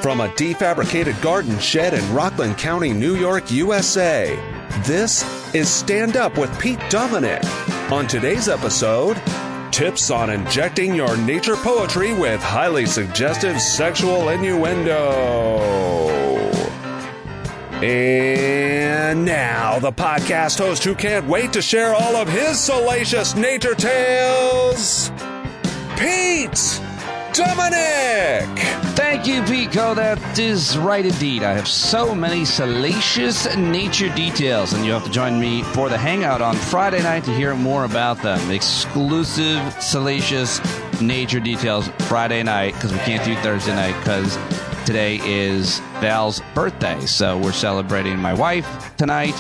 from a defabricated garden shed in Rockland County, New York, USA. This is Stand Up with Pete Dominic. On today's episode, tips on injecting your nature poetry with highly suggestive sexual innuendo. And now, the podcast host who can't wait to share all of his salacious nature tales, Pete Dominic! Thank you, Pico. That is right indeed. I have so many salacious nature details, and you have to join me for the hangout on Friday night to hear more about them. Exclusive salacious nature details Friday night, because we can't do Thursday night, because today is Val's birthday. So we're celebrating my wife tonight,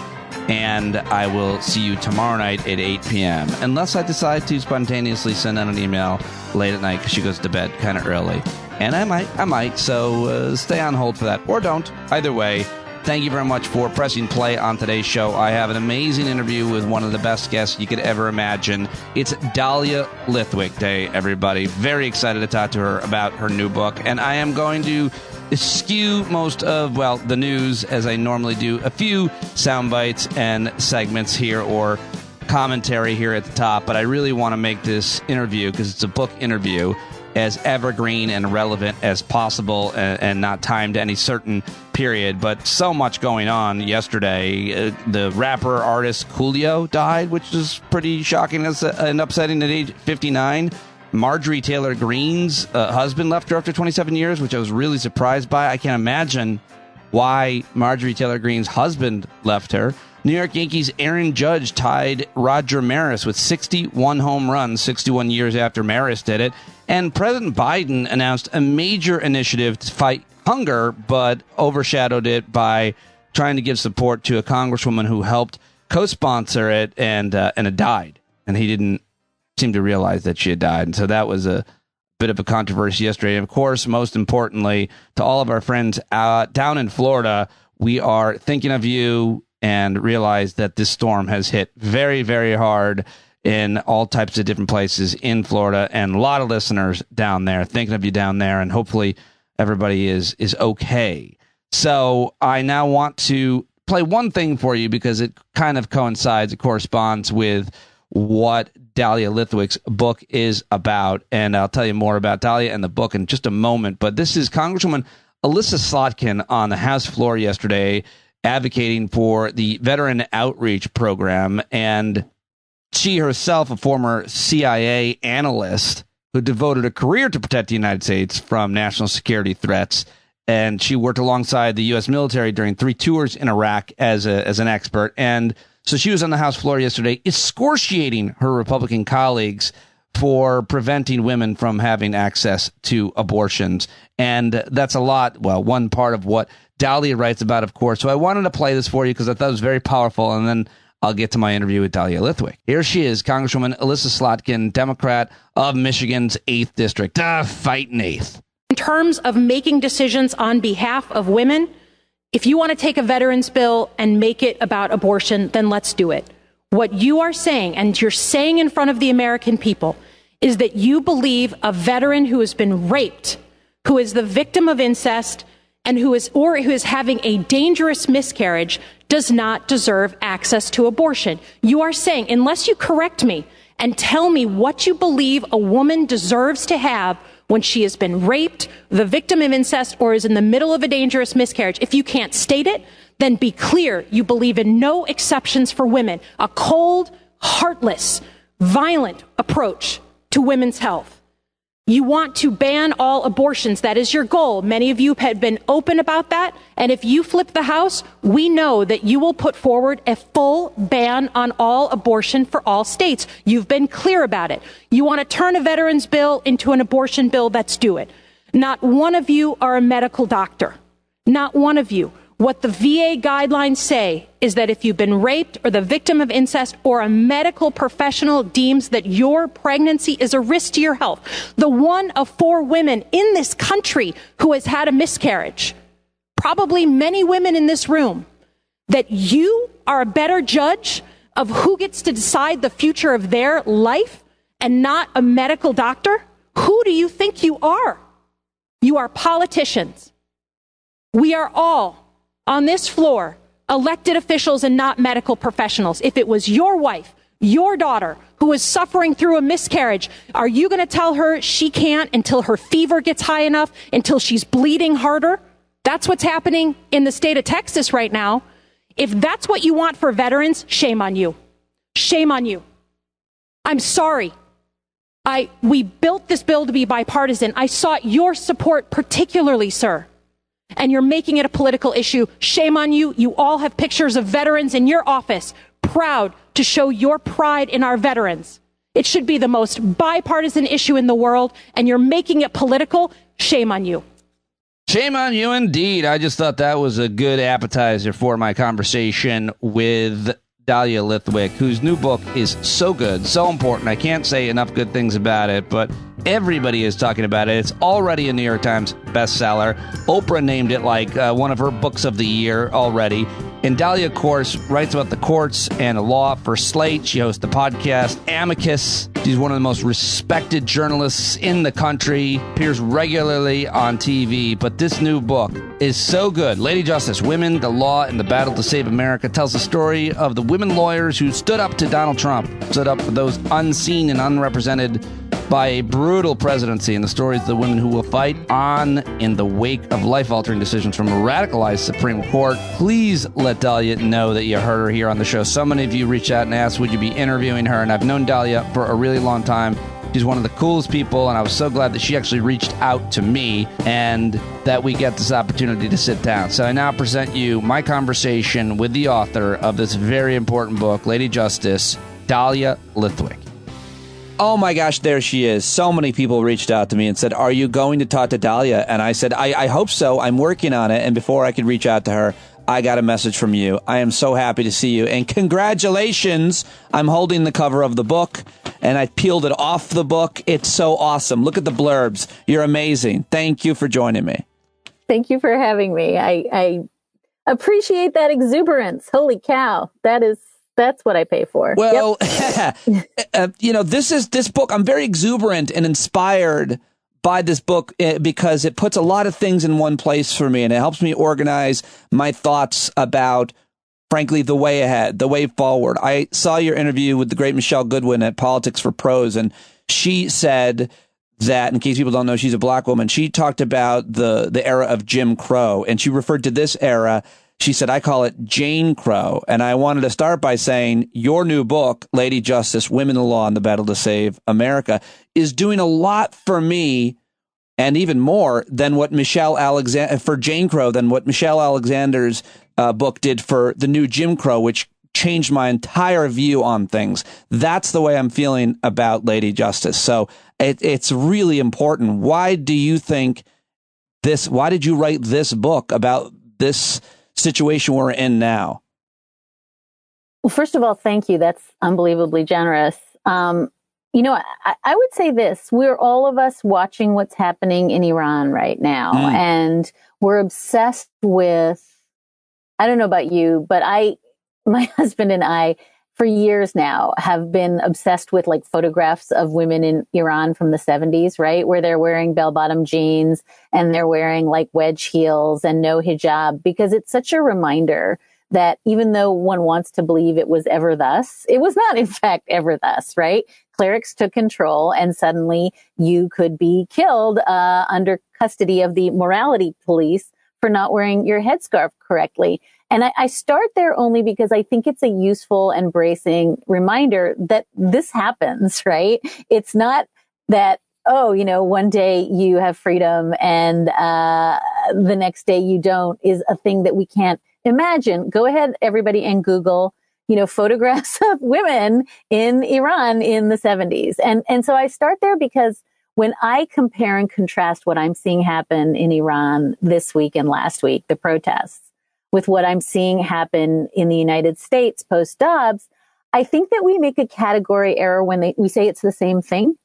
and I will see you tomorrow night at 8 p.m. Unless I decide to spontaneously send out an email late at night because she goes to bed kind of early. And I might, so stay on hold for that. Or don't. Either way, thank you very much for pressing play on today's show. I have an amazing interview with one of the best guests you could ever imagine. It's Dahlia Lithwick Day, everybody. Very excited to talk to her about her new book. And I am going to skew most of, the news as I normally do. A few sound bites and segments here or commentary here at the top. But I really want to make this interview, because it's a book interview, as evergreen and relevant as possible and not timed to any certain period. But so much going on yesterday. The rapper artist Coolio died, which is pretty shocking and upsetting at age 59. Marjorie Taylor Greene's husband left her after 27 years, which I was really surprised by. I can't imagine why Marjorie Taylor Greene's husband left her. New York Yankees' Aaron Judge tied Roger Maris with 61 home runs 61 years after Maris did it. And President Biden announced a major initiative to fight hunger, but overshadowed it by trying to give support to a congresswoman who helped co-sponsor it and it died. And he didn't seem to realize that she had died. And so that was a bit of a controversy yesterday. And of course, most importantly, to all of our friends down in Florida, we are thinking of you and realize that this storm has hit very, very hard in all types of different places in Florida, and a lot of listeners down there, thinking of you down there, and hopefully everybody is okay. So I now want to play one thing for you because it kind of coincides, it corresponds with what Dahlia Lithwick's book is about, and I'll tell you more about Dahlia and the book in just a moment. But this is Congresswoman Elissa Slotkin on the House floor yesterday advocating for the Veteran Outreach Program, and she herself, a former CIA analyst who devoted a career to protect the United States from national security threats, and she worked alongside the U.S. military during 3 tours in Iraq as an expert. And so she was on the House floor yesterday excoriating her Republican colleagues for preventing women from having access to abortions. And that's a lot, one part of what Dahlia writes about, of course. So I wanted to play this for you because I thought it was very powerful, and then I'll get to my interview with Dahlia Lithwick. Here she is, Congresswoman Elissa Slotkin, Democrat of Michigan's 8th District. Fighting 8th. In terms of making decisions on behalf of women, if you want to take a veterans bill and make it about abortion, then let's do it. What you are saying, and you're saying in front of the American people, is that you believe a veteran who has been raped, who is the victim of incest, and who is having a dangerous miscarriage does not deserve access to abortion. You are saying, unless you correct me and tell me what you believe a woman deserves to have when she has been raped, the victim of incest, or is in the middle of a dangerous miscarriage, if you can't state it, then be clear you believe in no exceptions for women, a cold, heartless, violent approach to women's health. You want to ban all abortions. That is your goal. Many of you have been open about that. And if you flip the House, we know that you will put forward a full ban on all abortion for all states. You've been clear about it. You want to turn a veterans bill into an abortion bill. Let's do it. Not one of you are a medical doctor. Not one of you. What the VA guidelines say is that if you've been raped or the victim of incest or a medical professional deems that your pregnancy is a risk to your health, the 1 of 4 women in this country who has had a miscarriage, probably many women in this room, that you are a better judge of who gets to decide the future of their life and not a medical doctor? Who do you think you are? You are politicians. We are all on this floor elected officials and not medical professionals. If it was your wife, your daughter, who is suffering through a miscarriage, are you going to tell her she can't until her fever gets high enough, until she's bleeding harder? That's what's happening in the state of Texas right now. If that's what you want for veterans, shame on you. Shame on you. I'm sorry. We built this bill to be bipartisan. I sought your support particularly, sir. And you're making it a political issue. Shame on you. You all have pictures of veterans in your office, proud to show your pride in our veterans. It should be the most bipartisan issue in the world, and you're making it political. Shame on you. Shame on you indeed. I just thought that was a good appetizer for my conversation with Dahlia Lithwick, whose new book is so good, so important. I can't say enough good things about it, but everybody is talking about it. It's already a New York Times bestseller. Oprah named it like one of her books of the year already. And Dahlia, of course, writes about the courts and law for Slate. She hosts the podcast Amicus. She's one of the most respected journalists in the country, appears regularly on TV. But this new book is so good. Lady Justice, Women, the Law, and the Battle to Save America tells the story of the women lawyers who stood up to Donald Trump, stood up for those unseen and unrepresented by a brutal presidency, and the stories of the women who will fight on in the wake of life-altering decisions from a radicalized Supreme Court. Please let Dahlia know that you heard her here on the show. So many of you reached out and asked, would you be interviewing her? And I've known Dahlia for a really long time. She's one of the coolest people, and I was so glad that she actually reached out to me and that we get this opportunity to sit down. So I now present you my conversation with the author of this very important book, Lady Justice, Dahlia Lithwick. Oh my gosh, there she is. So many people reached out to me and said, are you going to talk to Dahlia? And I said, I hope so. I'm working on it. And before I could reach out to her, I got a message from you. I am so happy to see you. And congratulations. I'm holding the cover of the book, and I peeled it off the book. It's so awesome. Look at the blurbs. You're amazing. Thank you for joining me. Thank you for having me. I appreciate that exuberance. Holy cow. That's what I pay for. Well, yep. This book, I'm very exuberant and inspired by this book because it puts a lot of things in one place for me, and it helps me organize my thoughts about, frankly, the way ahead, the way forward. I saw your interview with the great Michelle Goodwin at Politics for Pros, and she said that, in case people don't know, she's a black woman. She talked about the era of Jim Crow, and she referred to this era. She said, I call it Jane Crow. And I wanted to start by saying your new book, Lady Justice, Women, the Law, and the Battle to Save America, is doing a lot for me, and even more than what Michelle Alexander, for Jane Crow, than what Michelle Alexander's book did for the new Jim Crow, which changed my entire view on things. That's the way I'm feeling about Lady Justice. So it's really important. Why do you think this? Why did you write this book about this situation we're in now? Well, first of all, thank you. That's unbelievably generous. I would say this. We're all of us watching what's happening in Iran right now. And we're obsessed with, I don't know about you, but my husband and I, for years now, have been obsessed with like photographs of women in Iran from the 70s, right? Where they're wearing bell-bottom jeans and they're wearing like wedge heels and no hijab, because it's such a reminder that even though one wants to believe it was ever thus, it was not in fact ever thus, right? Clerics took control and suddenly you could be killed under custody of the morality police for not wearing your headscarf correctly. And I start there only because I think it's a useful and bracing reminder that this happens, right? It's not that, one day you have freedom and the next day you don't, is a thing that we can't imagine. Go ahead, everybody, and Google, photographs of women in Iran in the 70s. And so I start there because when I compare and contrast what I'm seeing happen in Iran this week and last week, the protests, with what I'm seeing happen in the United States post-Dobbs, I think that we make a category error when we say it's the same thing,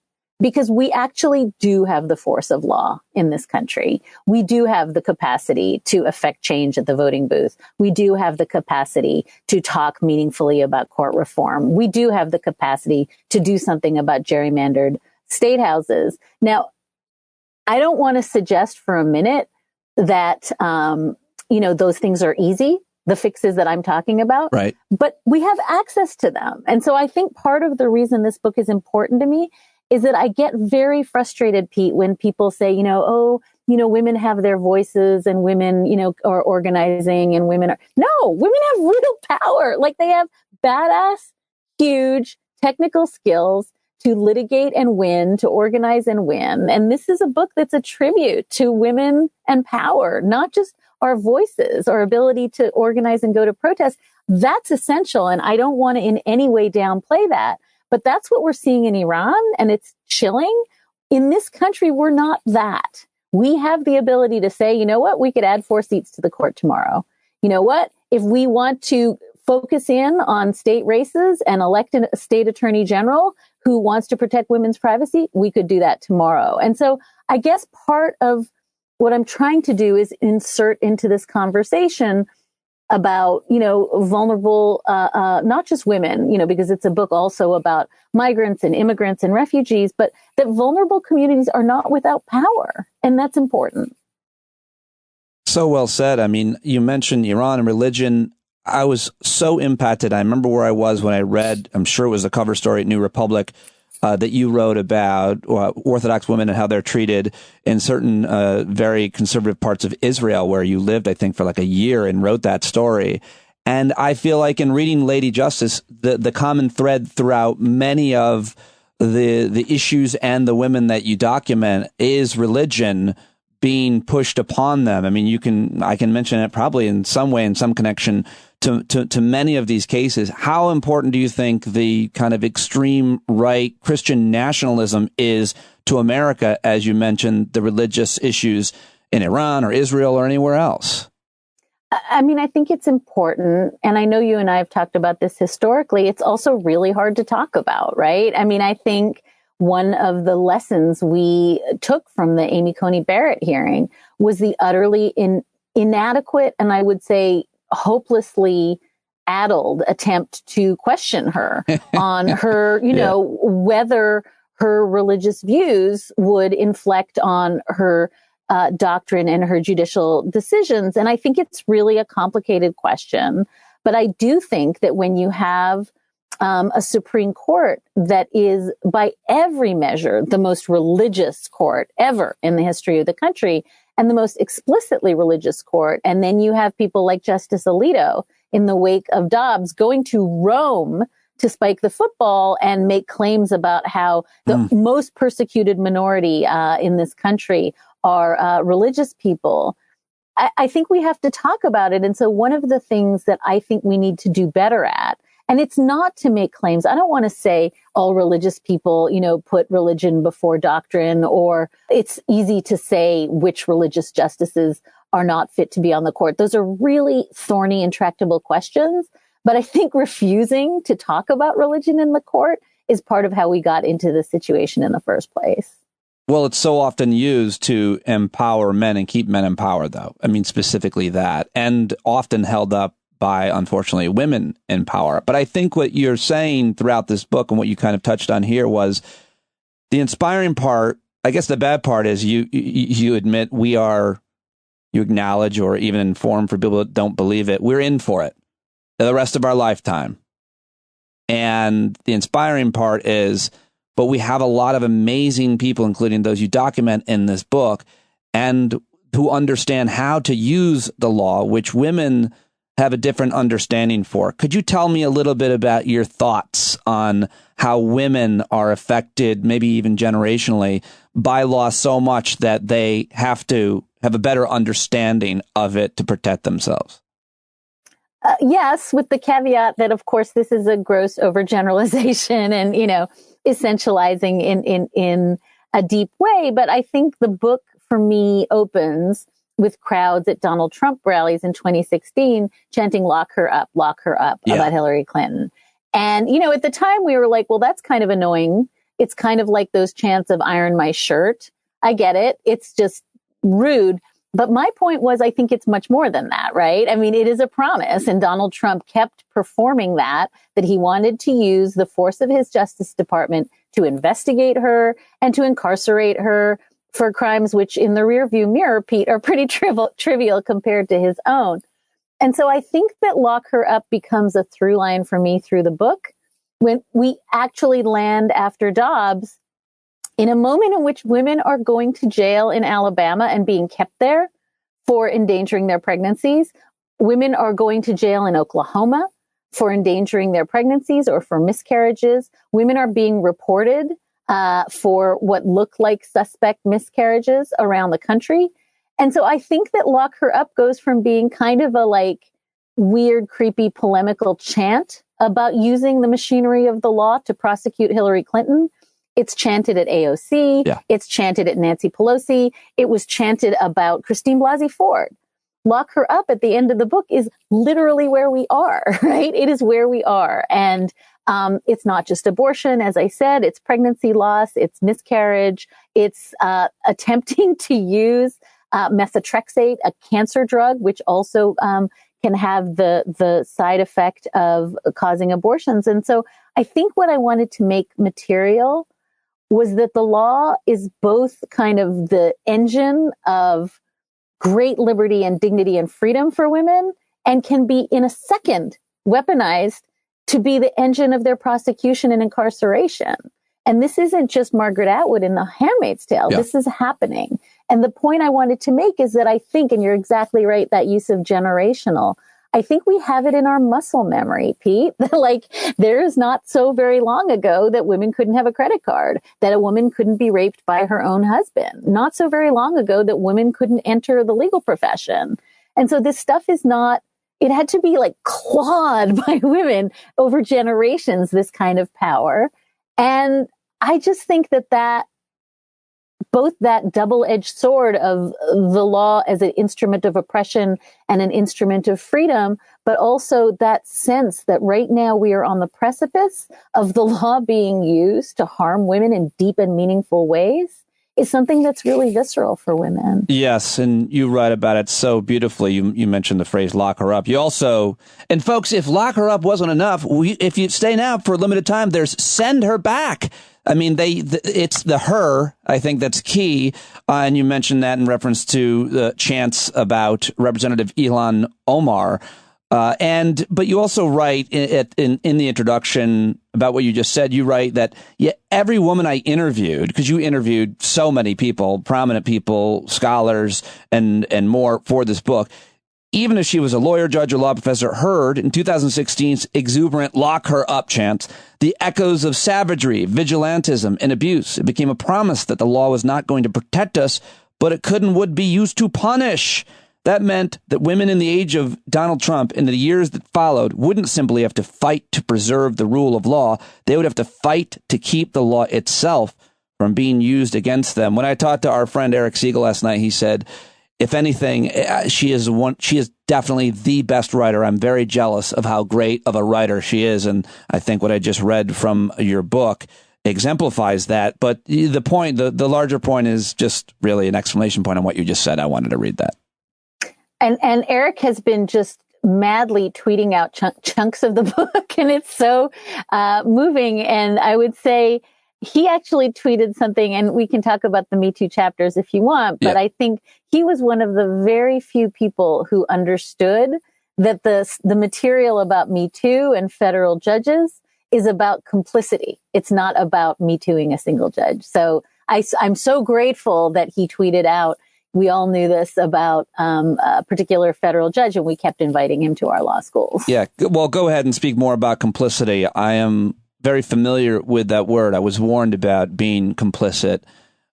because we actually do have the force of law in this country. We do have the capacity to affect change at the voting booth. We do have the capacity to talk meaningfully about court reform. We do have the capacity to do something about gerrymandered state houses. Now, I don't want to suggest for a minute that those things are easy, the fixes that I'm talking about. Right. But we have access to them. And so I think part of the reason this book is important to me is that I get very frustrated, Pete, when people say, women have their voices and women, are organizing and women are. No, women have real power. Like they have badass, huge technical skills to litigate and win, to organize and win. And this is a book that's a tribute to women and power, not just our voices, our ability to organize and go to protest. That's essential. And I don't want to in any way downplay that. But that's what we're seeing in Iran, and it's chilling. In this country, we're not that. We have the ability to say, you know what, we could add 4 seats to the court tomorrow. You know what, if we want to focus in on state races and elect a state attorney general who wants to protect women's privacy, we could do that tomorrow. And so I guess part of what I'm trying to do is insert into this conversation about, vulnerable, not just women, because it's a book also about migrants and immigrants and refugees, but that vulnerable communities are not without power. And that's important. So well said. I mean, you mentioned Iran and religion. I was so impacted. I remember where I was when I read, I'm sure it was the cover story at New Republic, that you wrote about Orthodox women and how they're treated in certain very conservative parts of Israel, where you lived, I think, for like a year and wrote that story. And I feel like in reading Lady Justice, the common thread throughout many of the issues and the women that you document is religion being pushed upon them. I mean, I can mention it probably in some way, in some connection to many of these cases. How important do you think the kind of extreme right Christian nationalism is to America, as you mentioned, the religious issues in Iran or Israel or anywhere else? I mean, I think it's important. And I know you and I have talked about this historically. It's also really hard to talk about, right? I mean, I think one of the lessons we took from the Amy Coney Barrett hearing was the utterly inadequate, and I would say hopelessly addled attempt to question her on her, whether her religious views would inflect on her doctrine and her judicial decisions. And I think it's really a complicated question. But I do think that when you have a Supreme Court that is, by every measure, the most religious court ever in the history of the country, and the most explicitly religious court, and then you have people like Justice Alito in the wake of Dobbs going to Rome to spike the football and make claims about how the most persecuted minority in this country are religious people. I think we have to talk about it. And so one of the things that I think we need to do better at, and it's not to make claims. I don't want to say all religious people, put religion before doctrine, or it's easy to say which religious justices are not fit to be on the court. Those are really thorny, intractable questions. But I think refusing to talk about religion in the court is part of how we got into this situation in the first place. Well, it's so often used to empower men and keep men empowered, though. I mean, specifically that, and often held up by, unfortunately, women in power. But I think what you're saying throughout this book and what you kind of touched on here was the inspiring part. I guess the bad part is you admit you acknowledge or even inform for people that don't believe it. We're in for it the rest of our lifetime. And the inspiring part is, but we have a lot of amazing people, including those you document in this book, and who understand how to use the law, which women have a different understanding for. Could you tell me a little bit about your thoughts on how women are affected, maybe even generationally, by law so much that they have to have a better understanding of it to protect themselves? Yes, with the caveat that, of course, this is a gross overgeneralization and, essentializing in a deep way. But I think the book, for me, opens with crowds at Donald Trump rallies in 2016 chanting, lock her up, about Hillary Clinton. And, at the time we were like, well, that's kind of annoying. It's kind of like those chants of iron my shirt. I get it. It's just rude. But my point was, I think it's much more than that, right? I mean, it is a promise. And Donald Trump kept performing that he wanted to use the force of his Justice Department to investigate her and to incarcerate her for crimes which in the rearview mirror, Pete, are pretty trivial compared to his own. And so I think that Lock Her Up becomes a through line for me through the book when we actually land after Dobbs in a moment in which women are going to jail in Alabama and being kept there for endangering their pregnancies. Women are going to jail in Oklahoma for endangering their pregnancies or for miscarriages. Women are being reported for what look like suspect miscarriages around the country. And so I think that Lock Her Up goes from being kind of a like weird, creepy, polemical chant about using the machinery of the law to prosecute Hillary Clinton. It's chanted at AOC. Yeah. It's chanted at Nancy Pelosi. It was chanted about Christine Blasey Ford. Lock Her Up at the end of the book is literally where we are, right? It is where we are. And it's not just abortion, as I said, it's pregnancy loss, it's miscarriage, it's attempting to use methotrexate, a cancer drug, which also can have the side effect of causing abortions. And so I think what I wanted to make material was that the law is both kind of the engine of great liberty and dignity and freedom for women and can be in a second weaponized to be the engine of their prosecution and incarceration. And this isn't just Margaret Atwood in The Handmaid's Tale. Yeah. This is happening. And the point I wanted to make is that I think, and you're exactly right, that use of generational, I think we have it in our muscle memory, Pete, that like there is not so very long ago that women couldn't have a credit card, that a woman couldn't be raped by her own husband. Not so very long ago that women couldn't enter the legal profession. And so this stuff is not, it had to be like clawed by women over generations, this kind of power. And I just think that both that double-edged sword of the law as an instrument of oppression and an instrument of freedom, but also that sense that right now we are on the precipice of the law being used to harm women in deep and meaningful ways is something that's really visceral for women. Yes, and you write about it so beautifully. You mentioned the phrase "lock her up." You also, and folks, if "lock her up" wasn't enough, if you stay now for a limited time, there's "send her back." I mean, it's the her, I think that's key. And you mentioned that in reference to the chants about Representative Ilhan Omar. But you also write in the introduction about what you just said. You write that every woman I interviewed, because you interviewed so many people, prominent people, scholars, and more for this book, even if she was a lawyer, judge, or law professor, heard in 2016's exuberant "Lock Her Up" chants the echoes of savagery, vigilantism, and abuse. It became a promise that the law was not going to protect us, but it could and would be used to punish. That meant that women in the age of Donald Trump in the years that followed wouldn't simply have to fight to preserve the rule of law. They would have to fight to keep the law itself from being used against them. When I talked to our friend Eric Siegel last night, he said, if anything, she is definitely the best writer. I'm very jealous of how great of a writer she is. And I think what I just read from your book exemplifies that. But the point, the larger point is just really an exclamation point on what you just said. I wanted to read that. And Eric has been just madly tweeting out chunks of the book, and it's so moving. And I would say he actually tweeted something, and we can talk about the Me Too chapters if you want, but I think he was one of the very few people who understood that the material about Me Too and federal judges is about complicity. It's not about Me Tooing a single judge. So I'm so grateful that he tweeted out, we all knew this about a particular federal judge, and we kept inviting him to our law schools. Yeah, well, go ahead and speak more about complicity. I am very familiar with that word. I was warned about being complicit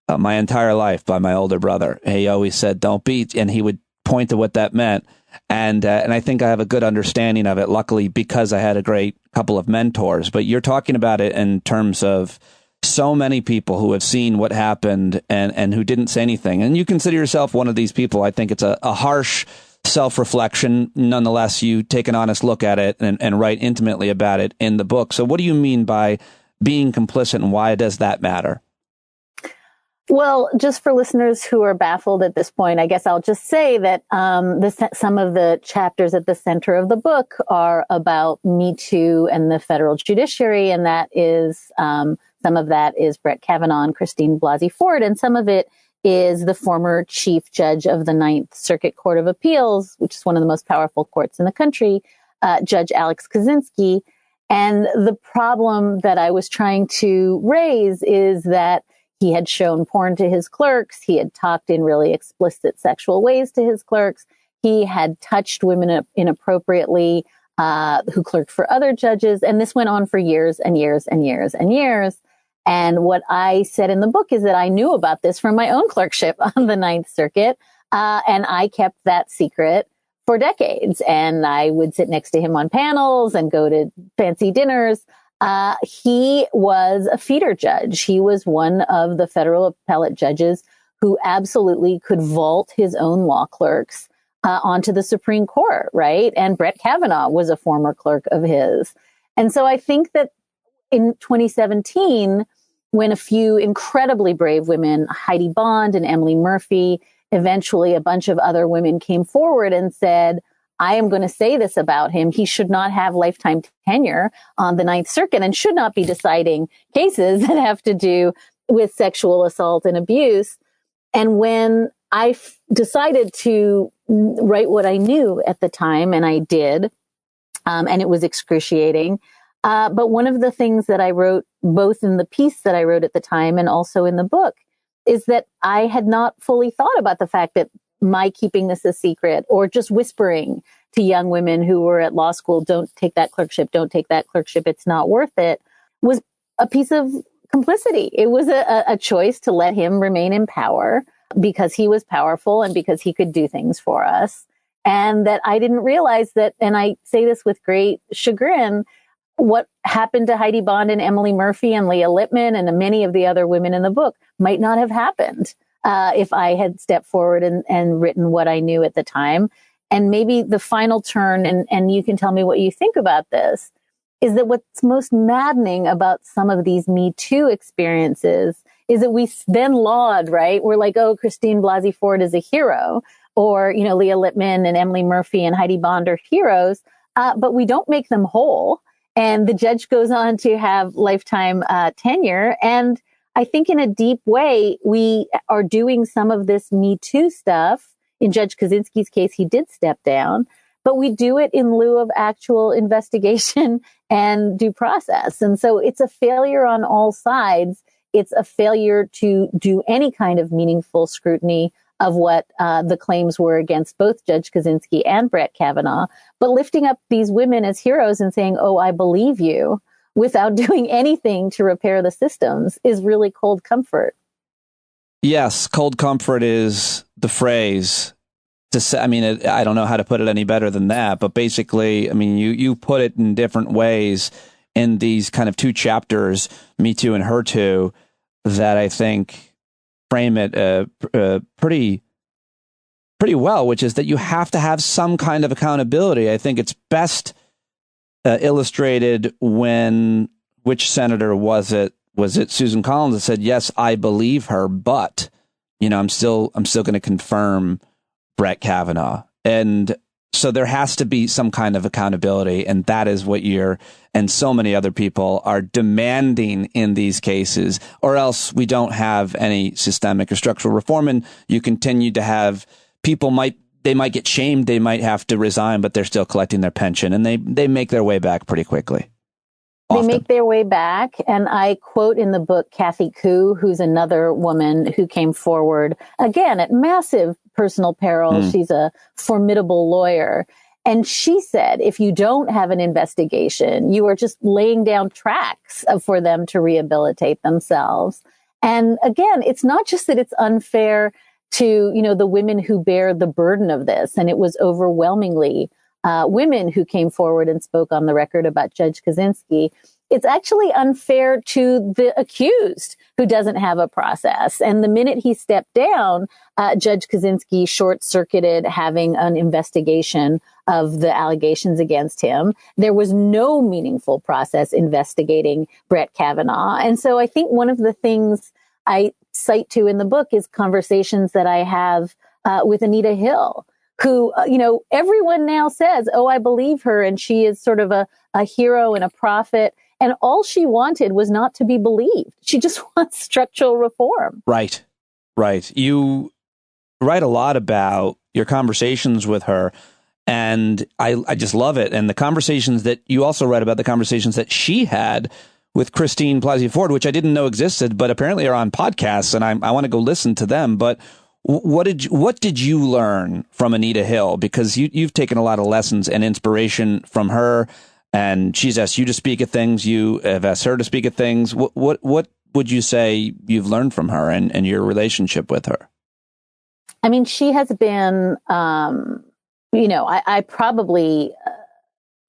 my entire life by my older brother. He always said, "Don't be," and he would point to what that meant. And I think I have a good understanding of it, luckily, because I had a great couple of mentors. But you're talking about it in terms of so many people who have seen what happened and who didn't say anything. And you consider yourself one of these people. I think it's a harsh self-reflection. Nonetheless, you take an honest look at it and write intimately about it in the book. So what do you mean by being complicit, and why does that matter? Well, just for listeners who are baffled at this point, I guess I'll just say that some of the chapters at the center of the book are about Me Too and the federal judiciary, and that is some of that is Brett Kavanaugh and Christine Blasey Ford, and some of it is the former chief judge of the Ninth Circuit Court of Appeals, which is one of the most powerful courts in the country, Judge Alex Kozinski. And the problem that I was trying to raise is that he had shown porn to his clerks. He had talked in really explicit sexual ways to his clerks. He had touched women inappropriately who clerked for other judges. And this went on for years and years and years and years. And what I said in the book is that I knew about this from my own clerkship on the Ninth Circuit. And I kept that secret for decades. And I would sit next to him on panels and go to fancy dinners. He was a feeder judge. He was one of the federal appellate judges who absolutely could vault his own law clerks onto the Supreme Court, right? And Brett Kavanaugh was a former clerk of his. And so I think that in 2017, when a few incredibly brave women, Heidi Bond and Emily Murphy, eventually a bunch of other women came forward and said, I am going to say this about him. He should not have lifetime tenure on the Ninth Circuit and should not be deciding cases that have to do with sexual assault and abuse. And when I decided to write what I knew at the time, and I did, and it was excruciating. But one of the things that I wrote, both in the piece that I wrote at the time and also in the book, is that I had not fully thought about the fact that my keeping this a secret or just whispering to young women who were at law school, don't take that clerkship, don't take that clerkship, it's not worth it, was a piece of complicity. It was a choice to let him remain in power because he was powerful and because he could do things for us. And that I didn't realize that, and I say this with great chagrin, what happened to Heidi Bond and Emily Murphy and Leah Lippman and many of the other women in the book might not have happened if I had stepped forward and written what I knew at the time. And maybe the final turn, and you can tell me what you think about this, is that what's most maddening about some of these Me Too experiences is that we then laud, right? We're like, oh, Christine Blasey Ford is a hero, or, you know, Leah Lippman and Emily Murphy and Heidi Bond are heroes, but we don't make them whole. And the judge goes on to have lifetime tenure. And I think in a deep way, we are doing some of this Me Too stuff. In Judge Kozinski's case, he did step down, but we do it in lieu of actual investigation and due process. And so it's a failure on all sides. It's a failure to do any kind of meaningful scrutiny of what the claims were against both Judge Kozinski and Brett Kavanaugh, but lifting up these women as heroes and saying, oh, I believe you, without doing anything to repair the systems is really cold comfort. Yes, cold comfort is the phrase to say. I mean, I don't know how to put it any better than that, but basically, I mean, you put it in different ways in these kind of two chapters, Me Too and Her Too, that I think frame it pretty well, which is that you have to have some kind of accountability. I think it's best illustrated when, which senator was it? Was it Susan Collins that said, yes, I believe her, but, you know, I'm still going to confirm Brett Kavanaugh. And so there has to be some kind of accountability. And that is what you're and so many other people are demanding in these cases, or else we don't have any systemic or structural reform. And you continue to have people they might get shamed. They might have to resign, but they're still collecting their pension, and they make their way back pretty quickly. Often. They make their way back. And I quote in the book Kathy Koo, who's another woman who came forward, again, at massive personal peril. She's a formidable lawyer. And she said, if you don't have an investigation, you are just laying down tracks for them to rehabilitate themselves. And again, it's not just that it's unfair to, you know, the women who bear the burden of this. And it was overwhelmingly women who came forward and spoke on the record about Judge Kozinski. It's actually unfair to the accused who doesn't have a process. And the minute he stepped down, Judge Kozinski short-circuited having an investigation of the allegations against him. There was no meaningful process investigating Brett Kavanaugh. And so I think one of the things I cite to in the book is conversations that I have with Anita Hill, who, you know, everyone now says, oh, I believe her, and she is sort of a hero and a prophet. And all she wanted was not to be believed. She just wants structural reform. Right. Right. You write a lot about your conversations with her, and I just love it. And the conversations that you also write about, the conversations that she had with Christine Blasey Ford, which I didn't know existed, but apparently are on podcasts, and I want to go listen to them. But what did you learn from Anita Hill? Because you've taken a lot of lessons and inspiration from her, and she's asked you to speak at things. You have asked her to speak at things. What would you say you've learned from her and your relationship with her? I mean, she has been, I probably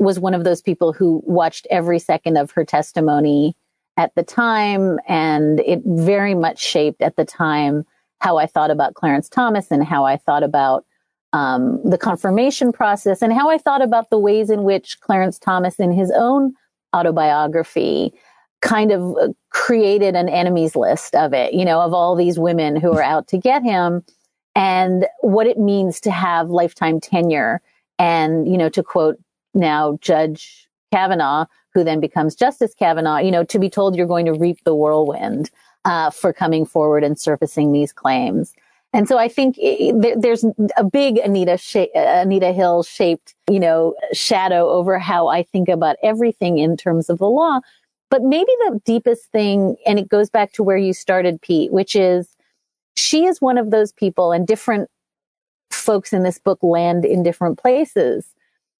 was one of those people who watched every second of her testimony at the time, and it very much shaped at the time how I thought about Clarence Thomas and how I thought about the confirmation process and how I thought about the ways in which Clarence Thomas in his own autobiography kind of created an enemies list of it, of all these women who are out to get him and what it means to have lifetime tenure. And, to quote now Judge Kavanaugh, who then becomes Justice Kavanaugh, to be told you're going to reap the whirlwind for coming forward and surfacing these claims. And so I think there's a big Anita Hill shaped, shadow over how I think about everything in terms of the law. But maybe the deepest thing, and it goes back to where you started, Pete, which is she is one of those people, and different folks in this book land in different places,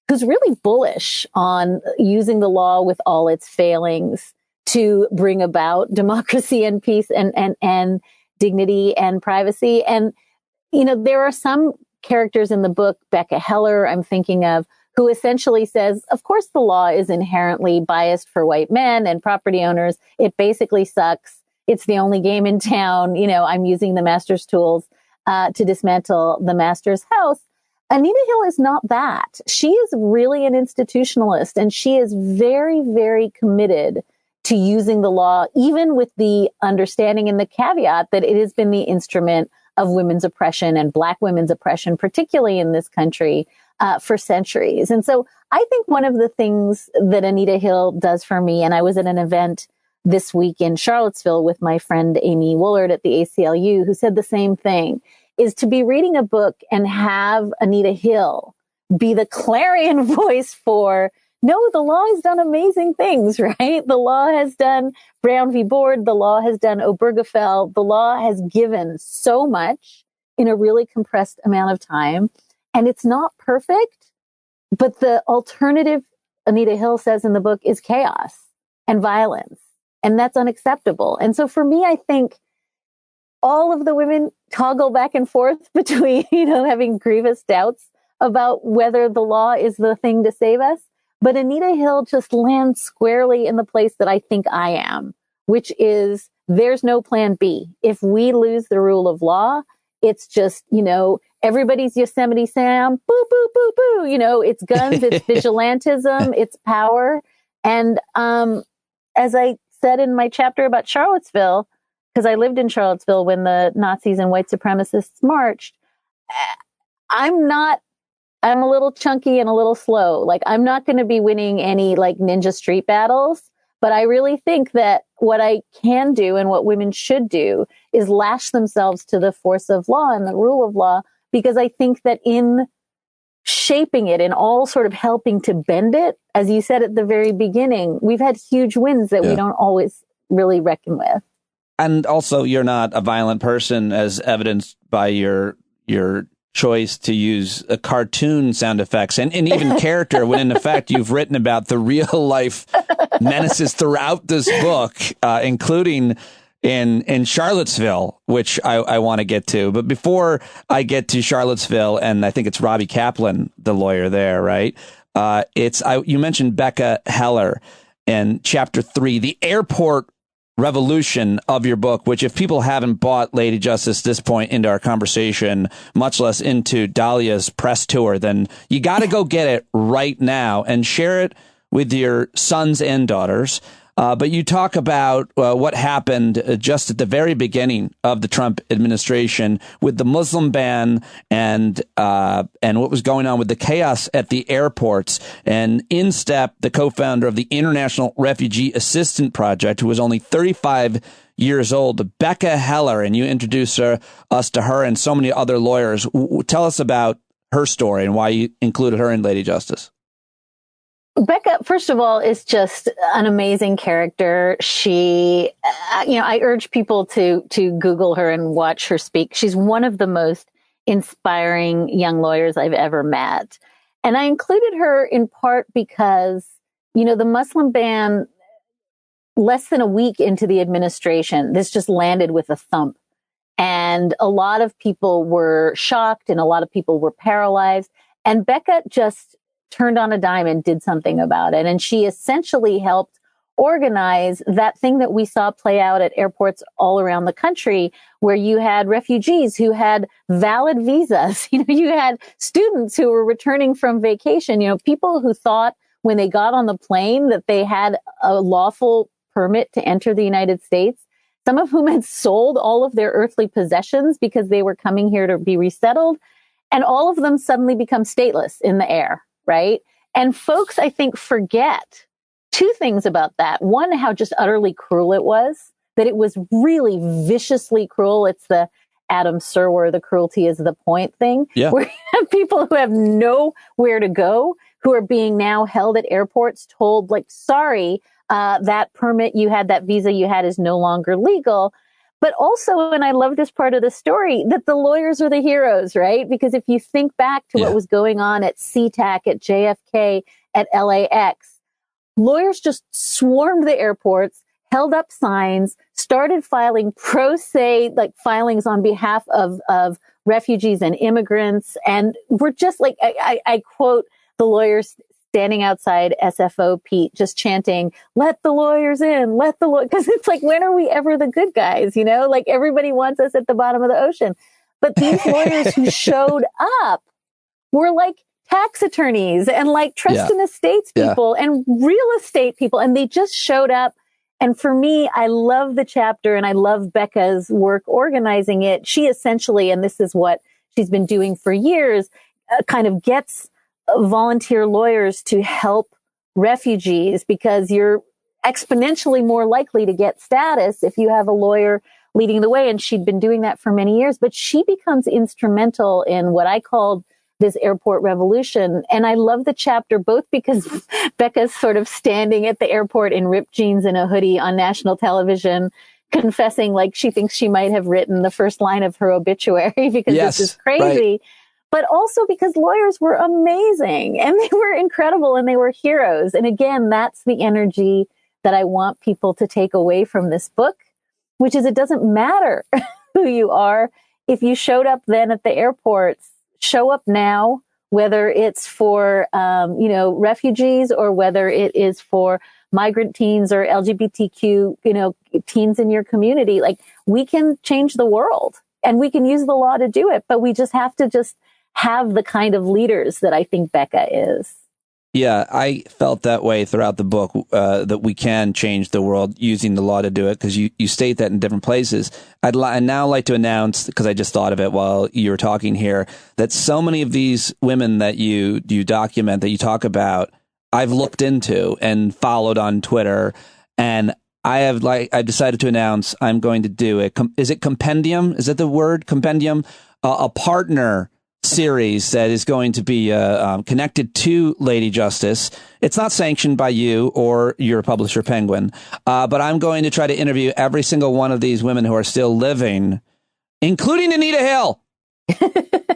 who's really bullish on using the law with all its failings to bring about democracy and peace and dignity and privacy. And, there are some characters in the book, Becca Heller, I'm thinking of, who essentially says, of course, the law is inherently biased for white men and property owners. It basically sucks. It's the only game in town. I'm using the master's tools to dismantle the master's house. Anita Hill is not that. She is really an institutionalist, and she is very, very committed to using the law, even with the understanding and the caveat that it has been the instrument of women's oppression and Black women's oppression, particularly in this country, for centuries. And so I think one of the things that Anita Hill does for me, and I was at an event this week in Charlottesville with my friend Amy Woolard at the ACLU, who said the same thing, is to be reading a book and have Anita Hill be the clarion voice for, no, the law has done amazing things, right? The law has done Brown v. Board. The law has done Obergefell. The law has given so much in a really compressed amount of time. And it's not perfect, but the alternative, Anita Hill says in the book, is chaos and violence. And that's unacceptable. And so for me, I think all of the women toggle back and forth between, having grievous doubts about whether the law is the thing to save us. But Anita Hill just lands squarely in the place that I think I am, which is there's no plan B. If we lose the rule of law, it's just, everybody's Yosemite Sam, boo, boo, boo, boo. It's guns, it's vigilantism, it's power. And as I said in my chapter about Charlottesville, because I lived in Charlottesville when the Nazis and white supremacists marched, I'm a little chunky and a little slow. Like, I'm not going to be winning any ninja street battles, but I really think that what I can do and what women should do is lash themselves to the force of law and the rule of law, because I think that in shaping it and all sort of helping to bend it, as you said at the very beginning, we've had huge wins that we don't always really reckon with. And also, you're not a violent person, as evidenced by your choice to use cartoon sound effects and even character, when in effect you've written about the real life menaces throughout this book, including in Charlottesville, which I want to get to. But before I get to Charlottesville, and I think it's Robbie Kaplan, the lawyer there, right? You mentioned Becca Heller in chapter 3, the airport revolution of your book, which if people haven't bought Lady Justice this point into our conversation, much less into Dahlia's press tour, then you got to go get it right now and share it with your sons and daughters. But you talk about what happened just at the very beginning of the Trump administration with the Muslim ban and what was going on with the chaos at the airports. And in step, the co-founder of the International Refugee Assistance Project, who was only 35 years old, Becca Heller, and you introduced us to her and so many other lawyers. Tell us about her story and why you included her in Lady Justice. Becca, first of all, is just an amazing character. She, I urge people to Google her and watch her speak. She's one of the most inspiring young lawyers I've ever met. And I included her in part because, the Muslim ban, less than a week into the administration, this just landed with a thump. And a lot of people were shocked and a lot of people were paralyzed. And Becca just turned on a dime and did something about it. And she essentially helped organize that thing that we saw play out at airports all around the country, where you had refugees who had valid visas. You had students who were returning from vacation, people who thought when they got on the plane that they had a lawful permit to enter the United States, some of whom had sold all of their earthly possessions because they were coming here to be resettled. And all of them suddenly become stateless in the air. Right. And folks, I think, forget two things about that. One, how just utterly cruel it was, that it was really viciously cruel. It's the Adam Serwer, the cruelty is the point thing, where you have people who have nowhere to go, who are being now held at airports, told sorry, that permit you had, that visa you had is no longer legal. But also, and I love this part of the story, that the lawyers are the heroes, right? Because if you think back to what was going on at SeaTac, at JFK, at LAX, lawyers just swarmed the airports, held up signs, started filing pro se, filings on behalf of refugees and immigrants. And we're just I quote the lawyers standing outside SFO, Pete, just chanting, let the lawyers in, let the lawyers, because it's when are we ever the good guys? Everybody wants us at the bottom of the ocean. But these lawyers who showed up were tax attorneys and trust and estates people and real estate people. And they just showed up. And for me, I love the chapter and I love Becca's work organizing it. She essentially, and this is what she's been doing for years, kind of gets volunteer lawyers to help refugees, because you're exponentially more likely to get status if you have a lawyer leading the way. And she'd been doing that for many years, but she becomes instrumental in what I called this airport revolution. And I love the chapter, both because Becca's sort of standing at the airport in ripped jeans and a hoodie on national television, confessing she thinks she might have written the first line of her obituary because this is crazy. Right. But also because lawyers were amazing and they were incredible and they were heroes. And again, that's the energy that I want people to take away from this book, which is it doesn't matter who you are. If you showed up then at the airports, show up now, whether it's for, refugees or whether it is for migrant teens or LGBTQ, teens in your community. We can change the world and we can use the law to do it, but we just have to have the kind of leaders that I think Becca is. Yeah, I felt that way throughout the book, that we can change the world using the law to do it, because you state that in different places. I'd now like to announce, because I just thought of it while you were talking here, that so many of these women that you document, that you talk about, I've looked into and followed on Twitter, and I've decided to announce I'm going to do it. Is it compendium? Is that the word? Compendium? A partner series that is going to be connected to Lady Justice. It's not sanctioned by you or your publisher, Penguin, but I'm going to try to interview every single one of these women who are still living, including Anita Hill,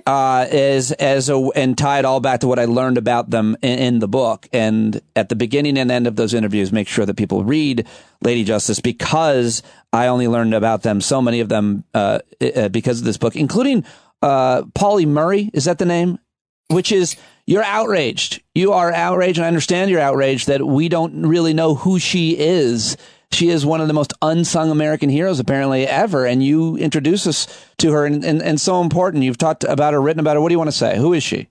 and tie it all back to what I learned about them in the book. And at the beginning and end of those interviews, make sure that people read Lady Justice, because I only learned about them, so many of them, because of this book, including Pauli Murray, is that the name? Which is, you're outraged. You are outraged, and I understand you're outraged that we don't really know who she is. She is one of the most unsung American heroes, apparently, ever, and you introduce us to her, and so important. You've talked about her, written about her. What do you want to say? Who is she?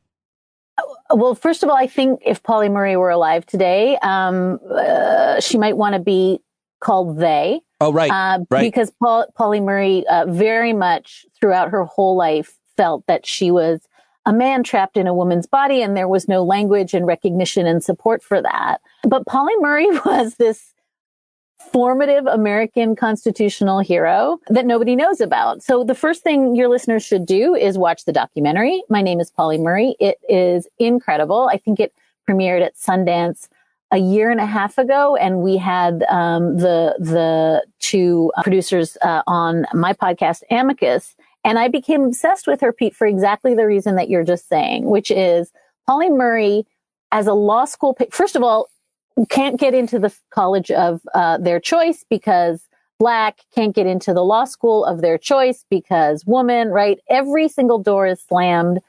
Well, first of all, I think if Polly Murray were alive today, she might want to be called they. Oh, right. Because Polly Murray very much throughout her whole life felt that she was a man trapped in a woman's body, and there was no language and recognition and support for that. But Polly Murray was this formative American constitutional hero that nobody knows about. So the first thing your listeners should do is watch the documentary. My Name is Polly Murray. It is incredible. I think it premiered at Sundance a year and a half ago, and we had the two producers on my podcast, Amicus, and I became obsessed with her, Pete, for exactly the reason that you're just saying, which is Polly Murray as a law school. First of all, can't get into the college of their choice because Black, can't get into the law school of their choice because woman, right? Every single door is slammed.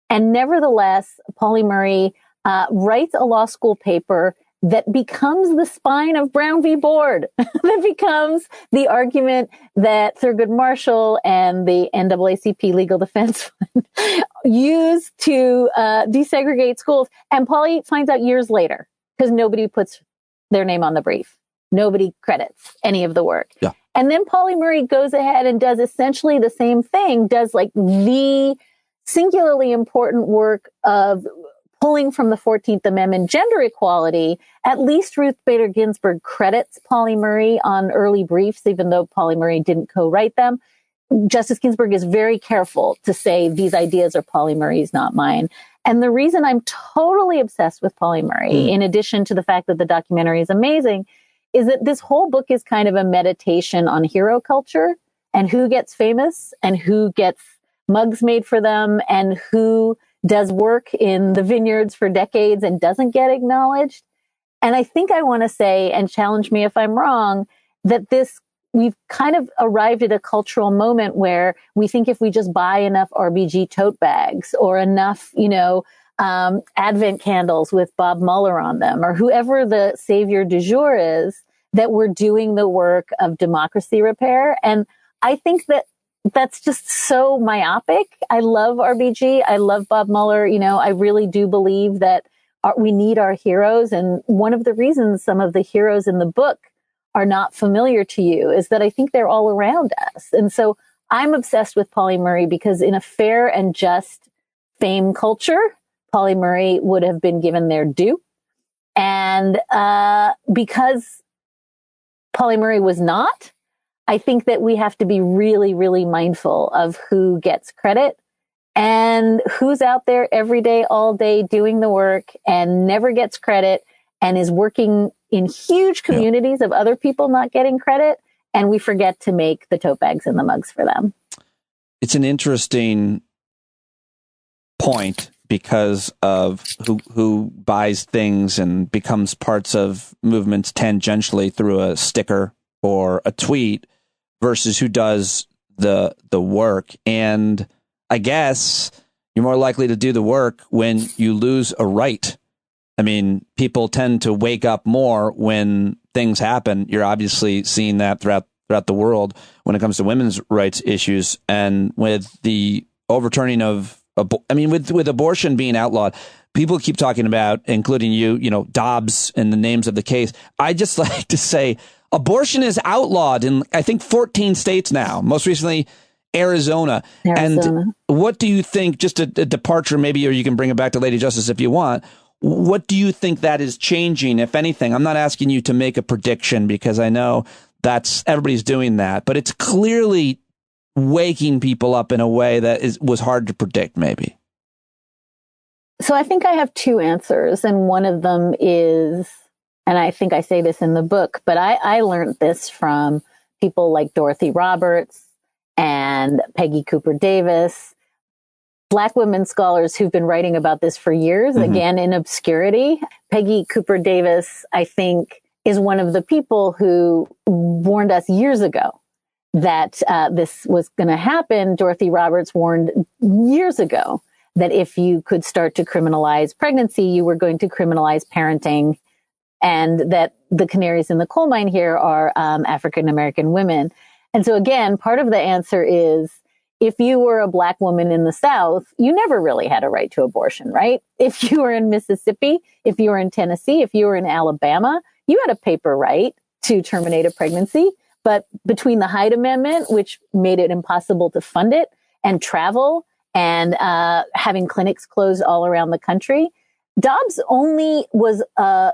And nevertheless, Polly Murray writes a law school paper that becomes the spine of Brown v. Board, that becomes the argument that Thurgood Marshall and the NAACP Legal Defense Fund used to desegregate schools. And Polly finds out years later, because nobody puts their name on the brief. Nobody credits any of the work. Yeah. And then Polly Murray goes ahead and does essentially the same thing, does like the singularly important work of pulling from the 14th Amendment gender equality. At least Ruth Bader Ginsburg credits Polly Murray on early briefs, even though Polly Murray didn't co-write them. Justice Ginsburg is very careful to say these ideas are Polly Murray's, not mine. And the reason I'm totally obsessed with Polly Murray, in addition to the fact that the documentary is amazing, is that this whole book is kind of a meditation on hero culture and who gets famous and who gets mugs made for them and who does work in the vineyards for decades and doesn't get acknowledged. And I think I want to say, and challenge me if I'm wrong, that we've kind of arrived at a cultural moment where we think if we just buy enough RBG tote bags or enough, Advent candles with Bob Mueller on them or whoever the savior du jour is, that we're doing the work of democracy repair. And I think that that's just so myopic. I love RBG. I love Bob Mueller. I really do believe that we need our heroes. And one of the reasons some of the heroes in the book are not familiar to you is that I think they're all around us. And so I'm obsessed with Polly Murray because in a fair and just fame culture, Polly Murray would have been given their due. And because Polly Murray was not, I think that we have to be really, really mindful of who gets credit and who's out there every day, all day doing the work and never gets credit and is working in huge communities of other people not getting credit. And we forget to make the tote bags and the mugs for them. It's an interesting point because of who buys things and becomes parts of movements tangentially through a sticker or a tweet versus who does the work. And I guess you're more likely to do the work when you lose a right. I mean, people tend to wake up more when things happen. You're obviously seeing that throughout the world when it comes to women's rights issues. And with the overturning of, with abortion being outlawed, people keep talking about, including you, Dobbs and the names of the case. I just like to say abortion is outlawed in, I think, 14 states now, most recently Arizona. And what do you think, just a departure maybe, or you can bring it back to Lady Justice if you want, what do you think that is changing, if anything? I'm not asking you to make a prediction because I know everybody's doing that, but it's clearly waking people up in a way that was hard to predict, maybe. So I think I have two answers, and one of them is, and I think I say this in the book, but I learned this from people like Dorothy Roberts and Peggy Cooper Davis, Black women scholars who've been writing about this for years, again, in obscurity. Peggy Cooper Davis, I think, is one of the people who warned us years ago that this was going to happen. Dorothy Roberts warned years ago that if you could start to criminalize pregnancy, you were going to criminalize parenting, and that the canaries in the coal mine here are African-American women. And so again, part of the answer is if you were a Black woman in the South, you never really had a right to abortion, right? If you were in Mississippi, if you were in Tennessee, if you were in Alabama, you had a paper right to terminate a pregnancy. But between the Hyde Amendment, which made it impossible to fund it, and travel, and having clinics closed all around the country, Dobbs only was a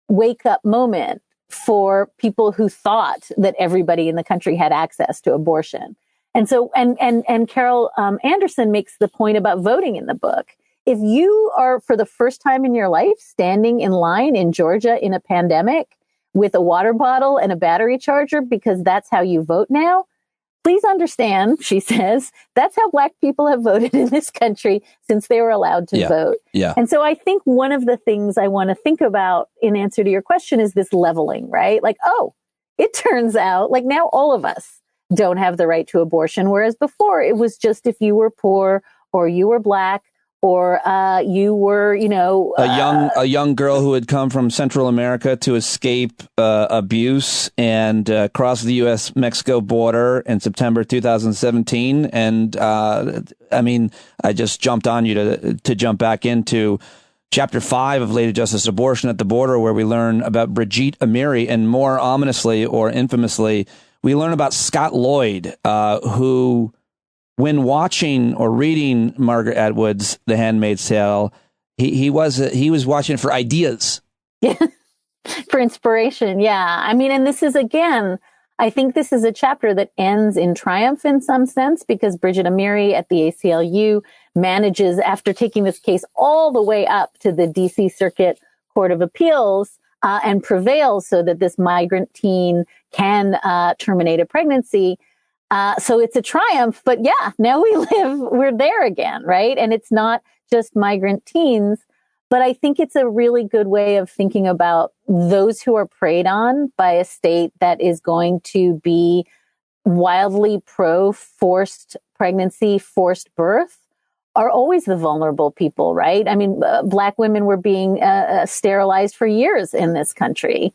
wake-up moment for people who thought that everybody in the country had access to abortion. And so, and Carol Anderson makes the point about voting in the book. If you are, for the first time in your life, standing in line in Georgia in a pandemic with a water bottle and a battery charger because that's how you vote now, please understand, she says, that's how Black people have voted in this country since they were allowed to vote. Yeah. And so I think one of the things I want to think about in answer to your question is this leveling, right? Like, oh, it turns out like now all of us don't have the right to abortion, whereas before it was just if you were poor or you were Black or you were, a young girl who had come from Central America to escape abuse and cross the U.S.-Mexico border in September 2017. And I just jumped on you to jump back into Chapter 5 of Lady Justice Abortion at the Border, where we learn about Brigitte Amiri, and more ominously or infamously, we learn about Scott Lloyd, who, when watching or reading Margaret Atwood's The Handmaid's Tale, he was watching it for ideas. Yeah, for inspiration. Yeah. I mean, and this is, again, I think this is a chapter that ends in triumph in some sense, because Brigitte Amiri at the ACLU manages, after taking this case all the way up to the DC Circuit Court of Appeals, and prevails so that this migrant teen can terminate a pregnancy. So it's a triumph, but yeah, now we're there again, right? And it's not just migrant teens, but I think it's a really good way of thinking about those who are preyed on by a state that is going to be wildly pro forced pregnancy, forced birth, are always the vulnerable people, right? I mean, Black women were being sterilized for years in this country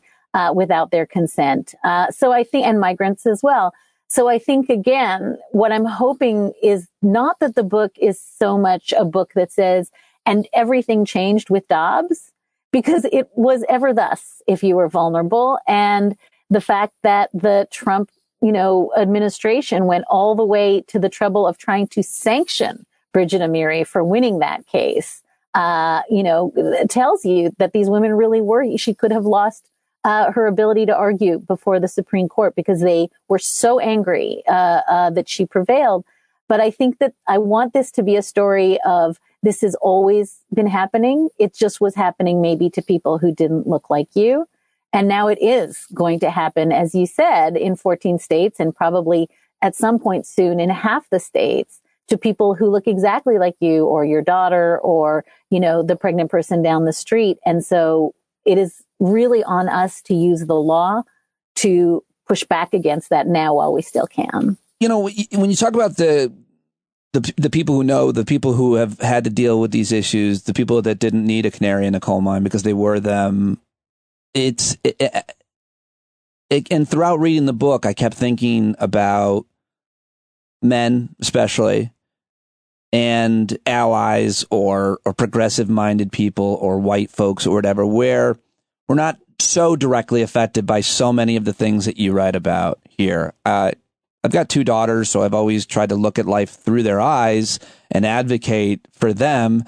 without their consent. So I think, and migrants as well. So I think, again, what I'm hoping is not that the book is so much a book that says, and everything changed with Dobbs, because it was ever thus if you were vulnerable. And the fact that the Trump, administration went all the way to the trouble of trying to sanction Brigitte Amiri for winning that case, it tells you that these women really were, she could have lost her ability to argue before the Supreme Court because they were so angry that she prevailed. But I think that I want this to be a story of this has always been happening. It just was happening maybe to people who didn't look like you. And now it is going to happen, as you said, in 14 states and probably at some point soon in half the states, to people who look exactly like you or your daughter or, the pregnant person down the street. And so it is really on us to use the law to push back against that now while we still can. When you talk about the people who know, the people who have had to deal with these issues, the people that didn't need a canary in a coal mine because they were them, and throughout reading the book, I kept thinking about men, especially, and allies or progressive minded people or white folks or whatever, where we're not so directly affected by so many of the things that you write about here. I've got 2 daughters, so I've always tried to look at life through their eyes and advocate for them.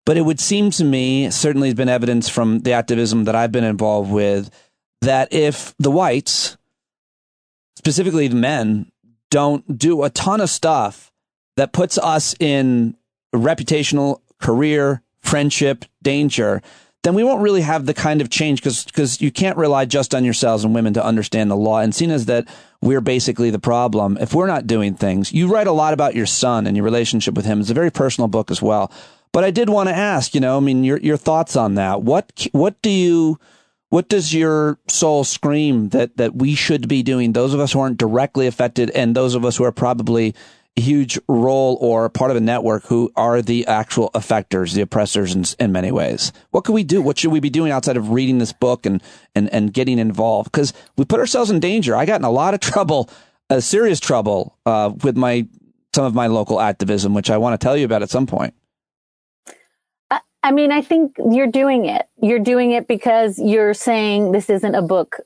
But it would seem to me, certainly has been evidence from the activism that I've been involved with, that if the whites, specifically the men, don't do a ton of stuff that puts us in reputational, career, friendship, danger, then we won't really have the kind of change because you can't rely just on yourselves and women to understand the law. And seeing as that we're basically the problem, if we're not doing things, you write a lot about your son and your relationship with him. It's a very personal book as well. But I did want to ask, your thoughts on that. What does your soul scream that we should be doing? Those of us who aren't directly affected and those of us who are probably a huge role or part of a network who are the actual affectors, the oppressors in many ways. What can we do? What should we be doing outside of reading this book and getting involved? Because we put ourselves in danger. I got in a lot of trouble, serious trouble, with my some of my local activism, which I want to tell you about at some point. I mean, I think you're doing it. You're doing it because you're saying this isn't a book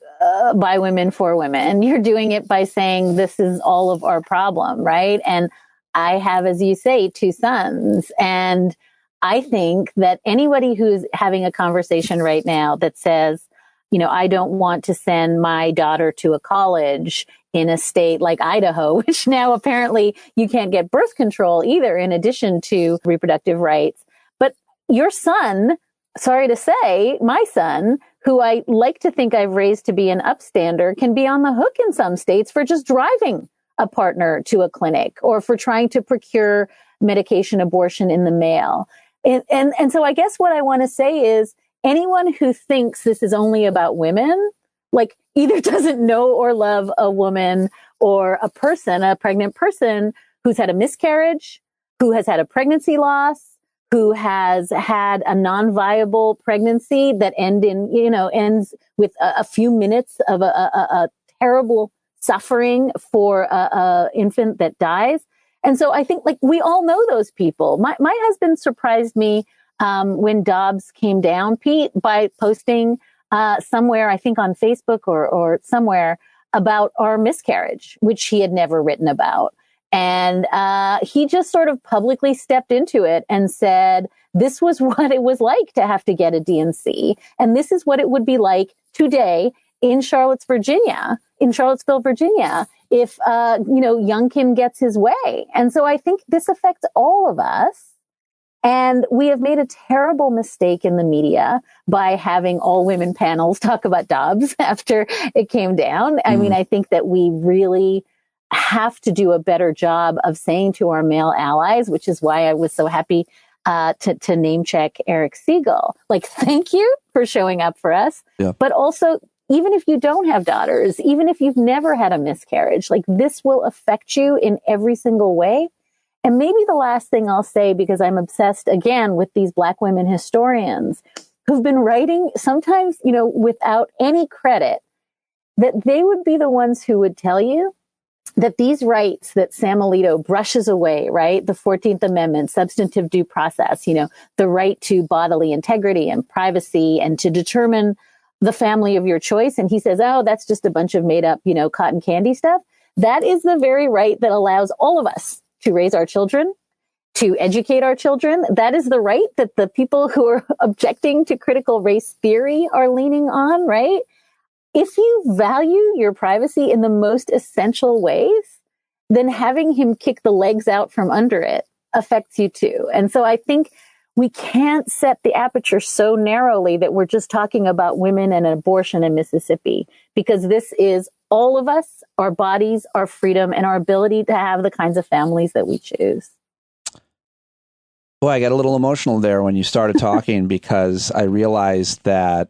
by women for women. You're doing it by saying this is all of our problem, right? And I have, as you say, 2 sons. And I think that anybody who's having a conversation right now that says, you know, I don't want to send my daughter to a college in a state like Idaho, which now apparently you can't get birth control either, in addition to reproductive rights. But your son, sorry to say, my son, who I like to think I've raised to be an upstander, can be on the hook in some states for just driving a partner to a clinic or for trying to procure medication abortion in the mail. And so I guess what I want to say is anyone who thinks this is only about women, like either doesn't know or love a woman or a person, a pregnant person who's had a miscarriage, who has had a pregnancy loss, who has had a non-viable pregnancy that ends with a few minutes of a terrible suffering for a infant that dies. And so I think like we all know those people. My husband surprised me when Dobbs came down, Pete, by posting somewhere, I think on Facebook or somewhere, about our miscarriage, which he had never written about. And he just sort of publicly stepped into it and said, this was what it was like to have to get a D&C. And this is what it would be like today in Charlottesville, Virginia, if, young Kim gets his way. And so I think this affects all of us. And we have made a terrible mistake in the media by having all women panels talk about Dobbs after it came down. I mean, I think that we really have to do a better job of saying to our male allies, which is why I was so happy to name check Eric Siegel. Like, thank you for showing up for us. Yeah. But also, even if you don't have daughters, even if you've never had a miscarriage, like this will affect you in every single way. And maybe the last thing I'll say, because I'm obsessed again with these Black women historians who've been writing sometimes, without any credit, that they would be the ones who would tell you that these rights that Sam Alito brushes away, right? The 14th Amendment, substantive due process, the right to bodily integrity and privacy and to determine the family of your choice. And he says, oh, that's just a bunch of made up, cotton candy stuff. That is the very right that allows all of us to raise our children, to educate our children. That is the right that the people who are objecting to critical race theory are leaning on, right? If you value your privacy in the most essential ways, then having him kick the legs out from under it affects you too. And so I think we can't set the aperture so narrowly that we're just talking about women and abortion in Mississippi, because this is all of us, our bodies, our freedom, and our ability to have the kinds of families that we choose. Boy, I got a little emotional there when you started talking because I realized that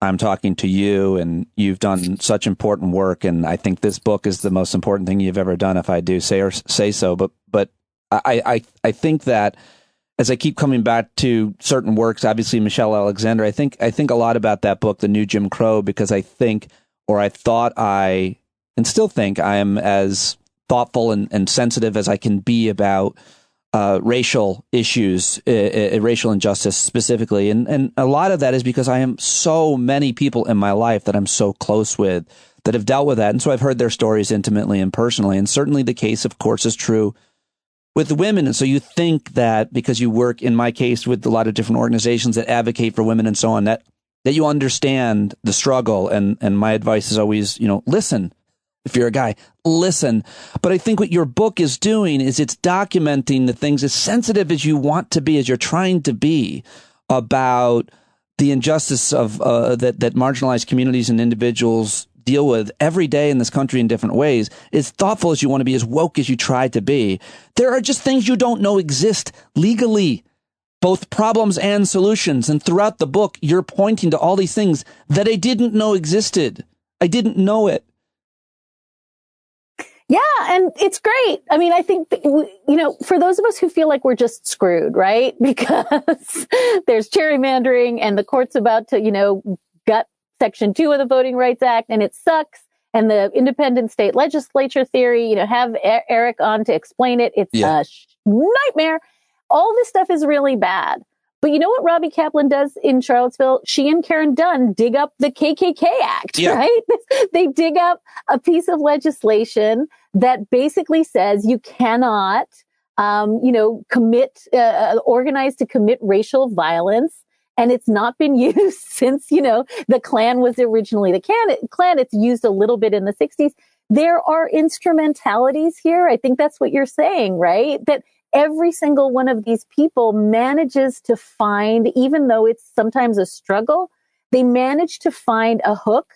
I'm talking to you and you've done such important work. And I think this book is the most important thing you've ever done, if I do say so. But I think that as I keep coming back to certain works, obviously Michelle Alexander, I think a lot about that book, The New Jim Crow, because I thought and still think I am as thoughtful and sensitive as I can be about racial issues, racial injustice specifically. And a lot of that is because I am so many people in my life that I'm so close with that have dealt with that. And so I've heard their stories intimately and personally. And certainly the case, of course, is true with women. And so you think that because you work, in my case, with a lot of different organizations that advocate for women and so on, that you understand the struggle. And my advice is always, listen. If you're a guy, listen. But I think what your book is doing is it's documenting the things as sensitive as you want to be, as you're trying to be, about the injustice of that marginalized communities and individuals deal with every day in this country in different ways. As thoughtful as you want to be, as woke as you try to be, there are just things you don't know exist legally, both problems and solutions. And throughout the book, you're pointing to all these things that I didn't know existed. I didn't know it. Yeah, and it's great. I mean, I think, for those of us who feel like we're just screwed, right? Because there's gerrymandering and the court's about to, gut Section 2 of the Voting Rights Act and it sucks. and the independent state legislature theory, have Eric on to explain it. It's a nightmare. All this stuff is really bad. But you know what Robbie Kaplan does in Charlottesville? She and Karen Dunn dig up the KKK Act, right? They dig up a piece of legislation that basically says you cannot, organize to commit racial violence. And it's not been used since, the Klan was originally the Klan. It's used a little bit in the 60s. There are instrumentalities here. I think that's what you're saying, right? That every single one of these people manages to find, even though it's sometimes a struggle, they manage to find a hook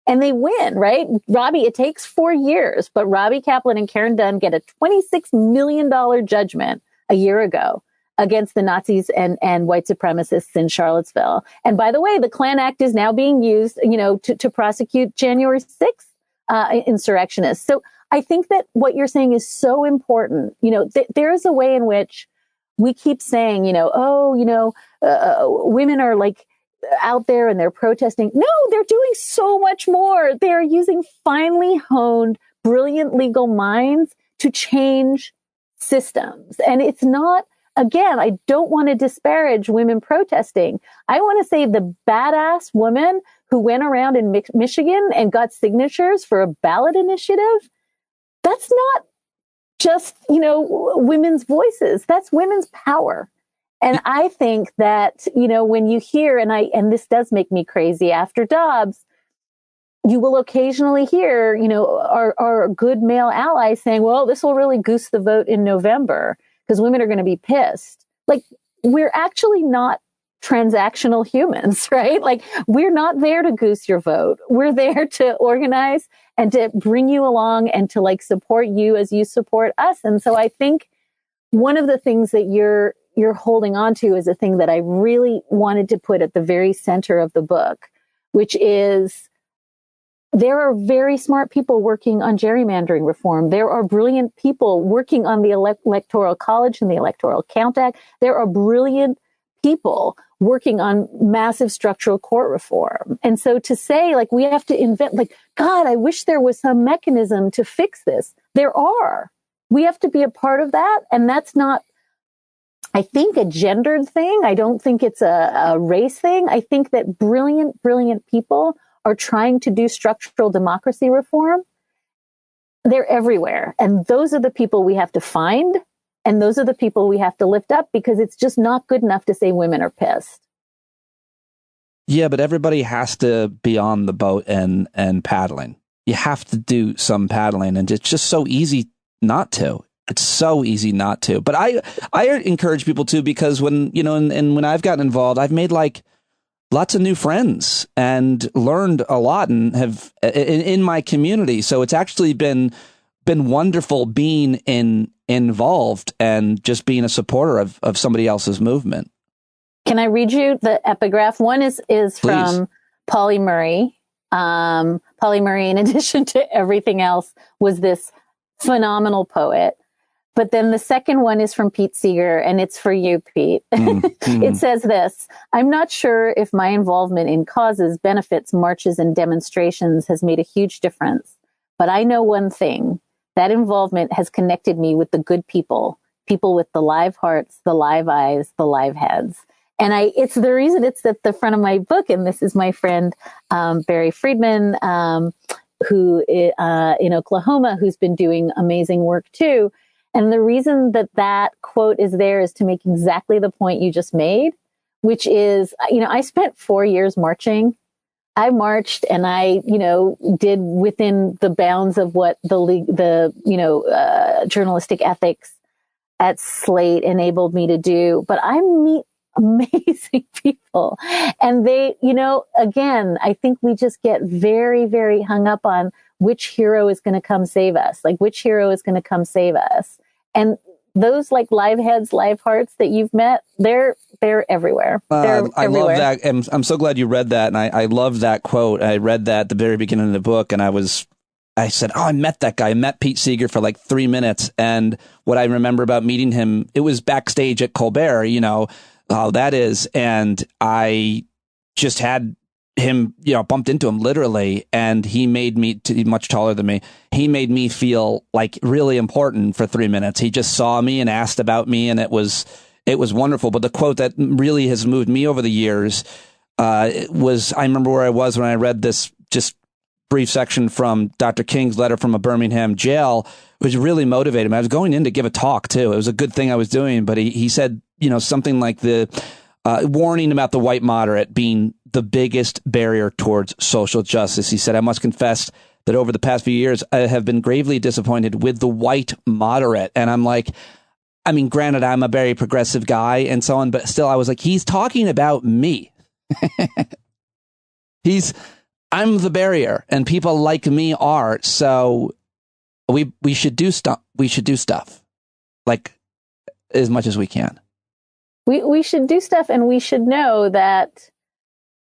and they win, right? Robbie, it takes 4 years, but Robbie Kaplan and Karen Dunn get a $26 million judgment a year ago against the Nazis and white supremacists in Charlottesville. And by the way, the Klan Act is now being used, to prosecute January 6th insurrectionists. So I think that what you're saying is so important. There is a way in which we keep saying, women are like out there and they're protesting. No, they're doing so much more. They're using finely honed, brilliant legal minds to change systems. And it's not, again, I don't want to disparage women protesting. I want to say the badass woman who went around in Michigan and got signatures for a ballot initiative, that's not just, women's voices. That's women's power. And I think that, when you hear, and this does make me crazy after Dobbs, you will occasionally hear, our good male allies saying, well, this will really goose the vote in November because women are going to be pissed. Like, we're actually not transactional humans, right? Like, we're not there to goose your vote. We're there to organize and to bring you along and to support you as you support us. And so I think one of the things that you're holding on to is a thing that I really wanted to put at the very center of the book, which is there are very smart people working on gerrymandering reform. There are brilliant people working on the Electoral College and the Electoral Count Act. There are brilliant people working on massive structural court reform. And so to say, we have to invent, God, I wish there was some mechanism to fix this. There are. We have to be a part of that. And that's not, I think, a gendered thing. I don't think it's a race thing. I think that brilliant people are trying to do structural democracy reform. They're everywhere. And those are the people we have to find. And those are the people we have to lift up because it's just not good enough to say women are pissed. Yeah, but everybody has to be on the boat and paddling. You have to do some paddling, and it's just so easy not to. It's so easy not to. But I encourage people to, because when, and when I've gotten involved, I've made lots of new friends and learned a lot and have in my community. So it's actually been wonderful being involved and just being a supporter of somebody else's movement. Can I read you the epigraph? One is from Pauli Murray. Pauli Murray, in addition to everything else, was this phenomenal poet. But then the second one is from Pete Seeger, and it's for you, Pete. It says this: I'm not sure if my involvement in causes, benefits, marches, and demonstrations has made a huge difference. But I know one thing. That involvement has connected me with the good people with the live hearts, the live eyes, the live heads. And it's the reason it's at the front of my book. And this is my friend, Barry Friedman, who in Oklahoma, who's been doing amazing work too. And the reason that quote is there is to make exactly the point you just made, which is, I spent 4 years marching. I marched and I, did within the bounds of what the journalistic ethics at Slate enabled me to do. But I meet amazing people. And they, again, I think we just get very, very hung up on which hero is going to come save us, which hero is going to come save us. And those live heads, live hearts that you've met, they're everywhere. They're I everywhere. love that. And I'm so glad you read that. And I love that quote. I read that at the very beginning of the book, and I said, I met that guy. I met Pete Seeger for 3 minutes. And what I remember about meeting him, it was backstage at Colbert, how that is. And I just had him, bumped into him literally, and he made me, much taller than me, he made me feel like really important for 3 minutes. He just saw me and asked about me, and it was wonderful. But the quote that really has moved me over the years was, I remember where I was when I read this just brief section from Dr. King's letter from a Birmingham jail, which really motivated me. I was going in to give a talk too. It was a good thing I was doing, but he said, something like the warning about the white moderate being the biggest barrier towards social justice. He said, I must confess that over the past few years, I have been gravely disappointed with the white moderate. And I'm like, I mean, granted, I'm a very progressive guy and so on, but still, I was like, he's talking about me. I'm the barrier, and people like me are. So we should do stuff. We should do stuff like as much as we can. We should do stuff, and we should know that,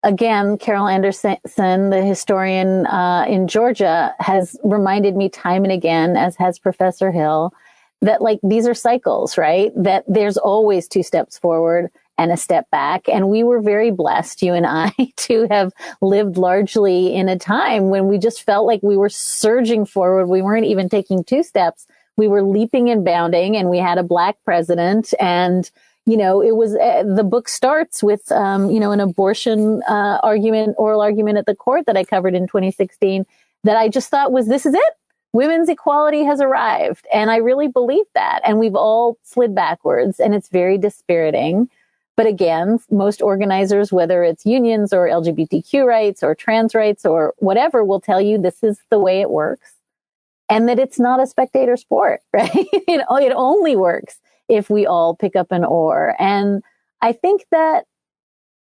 again, Carol Anderson, the historian in Georgia, has reminded me time and again, as has Professor Hill, that these are cycles, right? That there's always 2 steps forward and a step back. And we were very blessed, you and I, to have lived largely in a time when we just felt like we were surging forward. We weren't even taking 2 steps. We were leaping and bounding, and we had a Black president. And, it was, the book starts with, an abortion oral argument at the court that I covered in 2016 that I just thought this is it. Women's equality has arrived. And I really believe that. And we've all slid backwards, and it's very dispiriting. But again, most organizers, whether it's unions or LGBTQ rights or trans rights or whatever, will tell you this is the way it works, and that it's not a spectator sport, right? It only works if we all pick up an oar. And I think that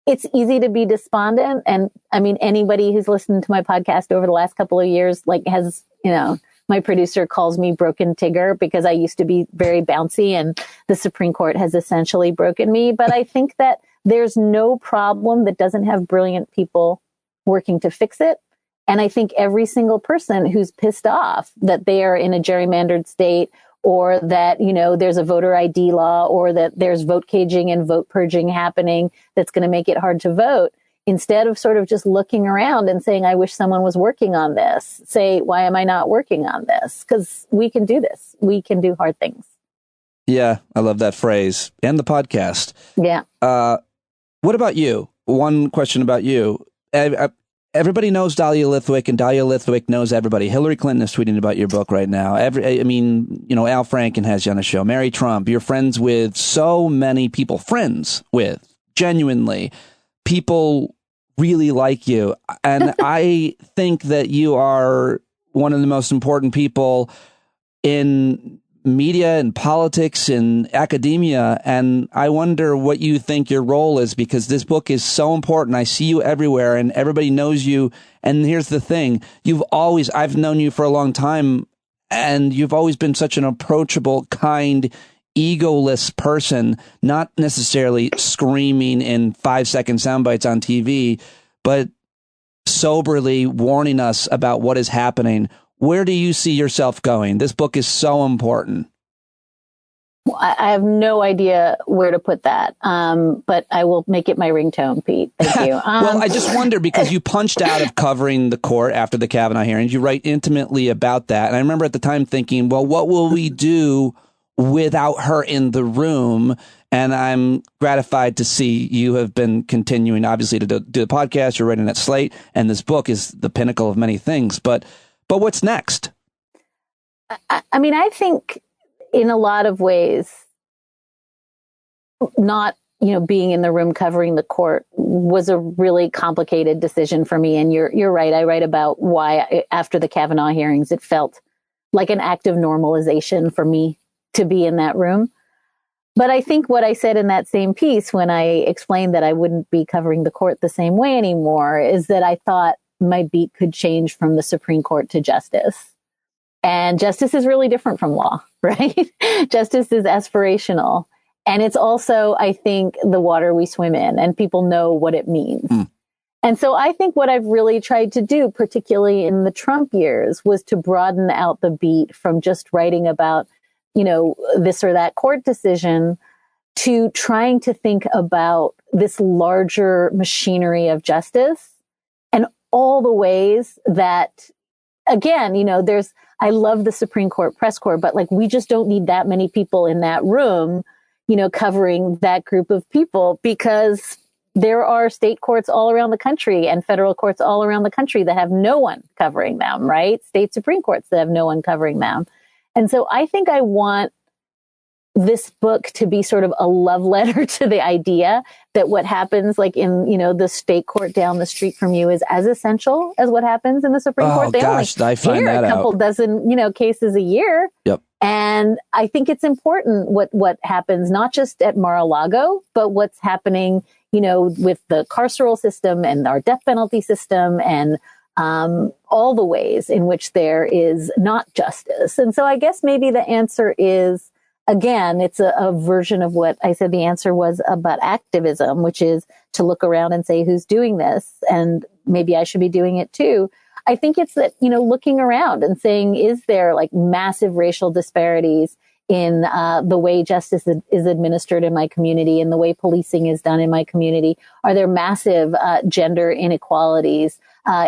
it's easy to be despondent. And I mean, anybody who's listened to my podcast over the last couple of years, has, my producer calls me Broken Tigger because I used to be very bouncy, and the Supreme Court has essentially broken me. But I think that there's no problem that doesn't have brilliant people working to fix it. And I think every single person who's pissed off that they are in a gerrymandered state, or that, there's a voter ID law, or that there's vote caging and vote purging happening that's going to make it hard to vote, instead of sort of just looking around and saying, I wish someone was working on this, say, why am I not working on this? Because we can do this. We can do hard things. Yeah, I love that phrase. And the podcast. Yeah. What about you? One question about you. Everybody knows Dahlia Lithwick, and Dahlia Lithwick knows everybody. Hillary Clinton is tweeting about your book right now. Al Franken has you on a show. Mary Trump. You're friends with so many people. Genuinely. People really like you. And I think that you are one of the most important people in media and politics and academia. And I wonder what you think your role is, because this book is so important. I see you everywhere and everybody knows you. And here's the thing. I've known you for a long time, and you've always been such an approachable, kind, egoless person, not necessarily screaming in 5-second sound bites on TV, but soberly warning us about what is happening. Where do you see yourself going? This book is so important. Well, I have no idea where to put that, but I will make it my ringtone, Pete. Thank you. Well, I just wonder, because you punched out of covering the court after the Kavanaugh hearings. You write intimately about that. And I remember at the time thinking, well, what will we do without her in the room? And I'm gratified to see you have been continuing, obviously, to do the podcast. You're writing at Slate, and this book is the pinnacle of many things. But what's next? I mean, I think in a lot of ways, not, being in the room covering the court was a really complicated decision for me. And you're right. I write about why after the Kavanaugh hearings, it felt like an act of normalization for me to be in that room. But I think what I said in that same piece, when I explained that I wouldn't be covering the court the same way anymore, is that I thought my beat could change from the Supreme Court to justice. And justice is really different from law, right? Justice is aspirational. And it's also, I think, the water we swim in, and people know what it means. And so I think what I've really tried to do, particularly in the Trump years, was to broaden out the beat from just writing about, this or that court decision to trying to think about this larger machinery of justice all the ways that, again, I love the Supreme Court press corps, but like, we just don't need that many people in that room, covering that group of people, because there are state courts all around the country and federal courts all around the country that have no one covering them, right? State Supreme Courts that have no one covering them. And so I think I want this book to be sort of a love letter to the idea that what happens like in, the state court down the street from you is as essential as what happens in the Supreme Court. They only hear a couple dozen, cases a year. Yep. And I think it's important what happens, not just at Mar-a-Lago, but what's happening, with the carceral system and our death penalty system and all the ways in which there is not justice. And so I guess maybe the answer is, again, it's a version of what I said the answer was about activism, which is to look around and say, who's doing this? And maybe I should be doing it too. I think it's that, looking around and saying, is there like massive racial disparities in the way justice is administered in my community and the way policing is done in my community? Are there massive gender inequalities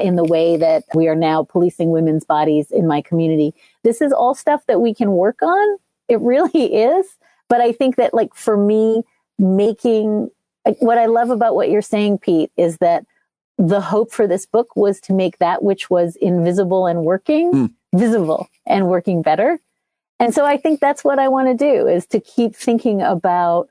in the way that we are now policing women's bodies in my community? This is all stuff that we can work on. It really is. But I think that, like, for me, what I love about what you're saying, Pete, is that the hope for this book was to make that which was invisible and working visible and working better. And so I think that's what I want to do, is to keep thinking about,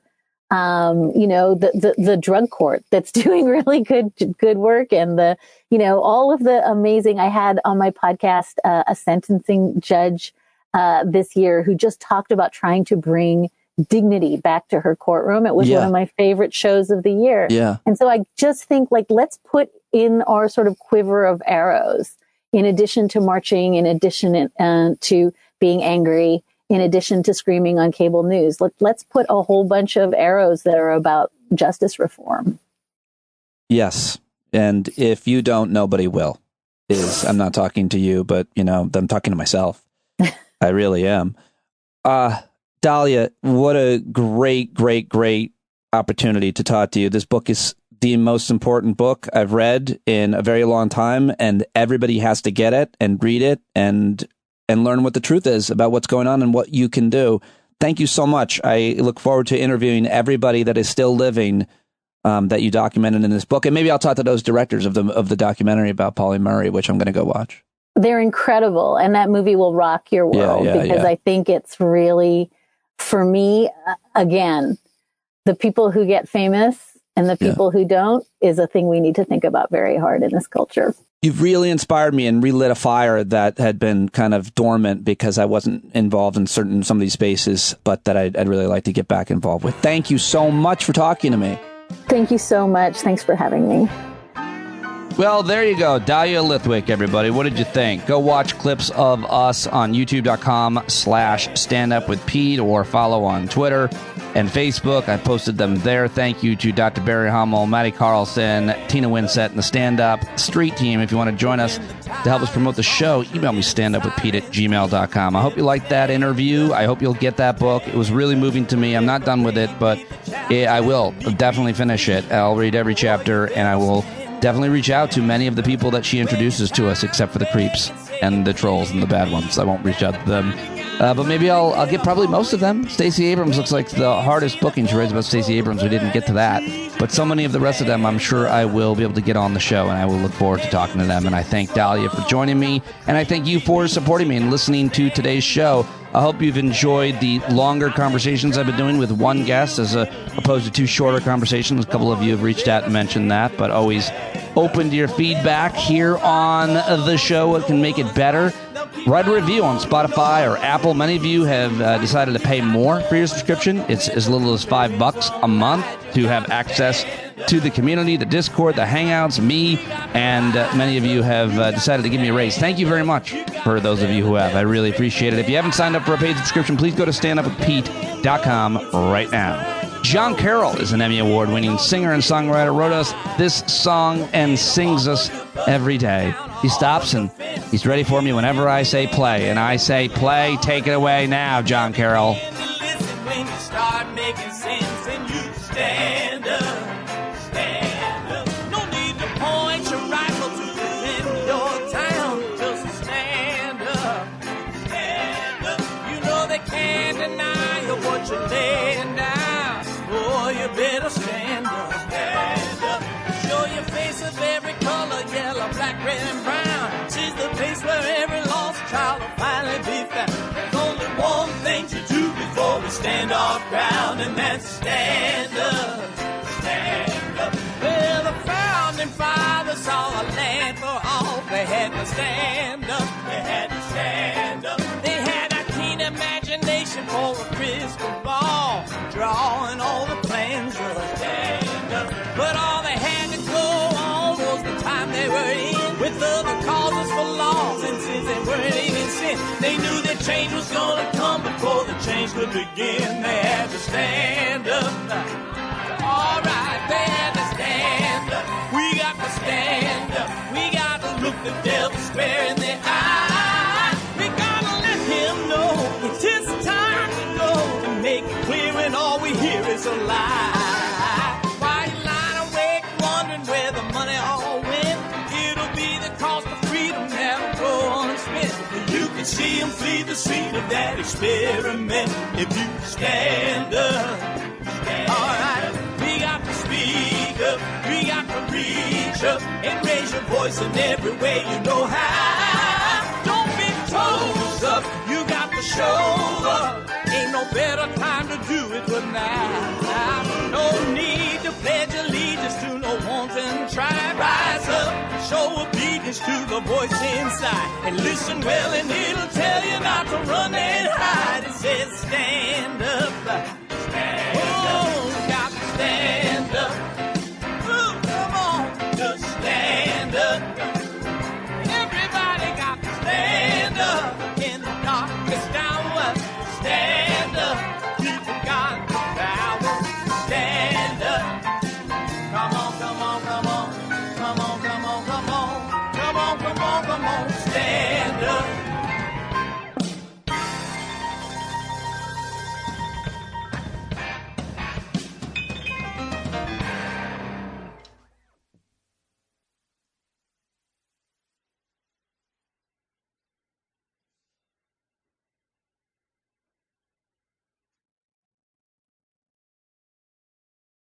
the drug court that's doing really good work, and all of the amazing. I had on my podcast a sentencing judge this year who just talked about trying to bring dignity back to her courtroom. It was one of my favorite shows of the year. Yeah. And so I just think, like, let's put in our sort of quiver of arrows, in addition to marching, in addition to being angry, in addition to screaming on cable news. Let's put a whole bunch of arrows that are about justice reform. Yes. And if you don't, nobody will. I'm not talking to you, but, I'm talking to myself. I really am. Dahlia, what a great, great, great opportunity to talk to you. This book is the most important book I've read in a very long time, and everybody has to get it and read it and learn what the truth is about what's going on and what you can do. Thank you so much. I look forward to interviewing everybody that is still living that you documented in this book. And maybe I'll talk to those directors of the documentary about Pauli Murray, which I'm going to go watch. They're incredible. And that movie will rock your world because I think it's really, for me, again, the people who get famous and the people who don't is a thing we need to think about very hard in this culture. You've really inspired me and relit a fire that had been kind of dormant because I wasn't involved in some of these spaces, but that I'd really like to get back involved with. Thank you so much for talking to me. Thank you so much. Thanks for having me. Well, there you go. Dahlia Lithwick, everybody. What did you think? Go watch clips of us on youtube.com/standupwithpete or follow on Twitter and Facebook. I posted them there. Thank you to Dr. Barry Hummel, Maddie Carlson, Tina Winsett, and the Stand Up Street Team. If you want to join us to help us promote the show, email me standupwithpete@gmail.com. I hope you liked that interview. I hope you'll get that book. It was really moving to me. I'm not done with it, but I will definitely finish it. I'll read every chapter, and I will definitely reach out to many of the people that she introduces to us, except for the creeps and the trolls and the bad ones. I won't reach out to them. But maybe I'll get probably most of them. Stacey Abrams looks like the hardest booking she writes about Stacey Abrams. We didn't get to that. But so many of the rest of them, I'm sure I will be able to get on the show, and I will look forward to talking to them. And I thank Dahlia for joining me, and I thank you for supporting me and listening to today's show. I hope you've enjoyed the longer conversations I've been doing with one guest as opposed to two shorter conversations. A couple of you have reached out and mentioned that, but always open to your feedback here on the show. What can make it better? Write a review on Spotify or Apple. Many of you have decided to pay more for your subscription. It's as little as $5 a month to have access to the community, the Discord, the Hangouts, me, and many of you have decided to give me a raise. Thank you very much for those of you who have. I really appreciate it. If you haven't signed up for a paid subscription, please go to standupwithpete.com right now. John Carroll is an Emmy Award-winning singer and songwriter, wrote us this song and sings us every day. He stops and he's ready for me whenever I say play. And I say play, take it away now, John Carroll. When you start making sense and you stand up, stand up. No need to point your rifle to the better stand up. Stand up. Show your face of every color, yellow, black, red, and brown. She's the place where every lost child will finally be found. There's only one thing to do before we stand our ground, and that's stand up. Stand up. Well, the founding fathers saw a land for all. They had to stand up. They had to stand up. They had a keen imagination for a crystal ball, drawing all the plans of a stand up. But all they had to go on was the time they were in, with other causes for laws, and since they weren't even sin, they knew that change was gonna come before the change could begin. They had to stand up. All right, they had to stand up. We got to stand up. We got to look the devil square in the eye. We gotta let him know it's his time to go, and make it clear when all we hear is a lie. Why you lying awake wondering where the money all went? It'll be the cost of freedom that'll go unspent. You can see him flee the scene of that experiment if you stand up. All right, we got to speak up, we got to reach up, and raise your voice in every way you know how. Don't be toes up, you got to show up. Ain't no better time to do it but now. No need to pledge allegiance to no wanton tribe. Rise up, show obedience to the voice inside, and listen well and it'll tell you not to run and hide. It says stand up.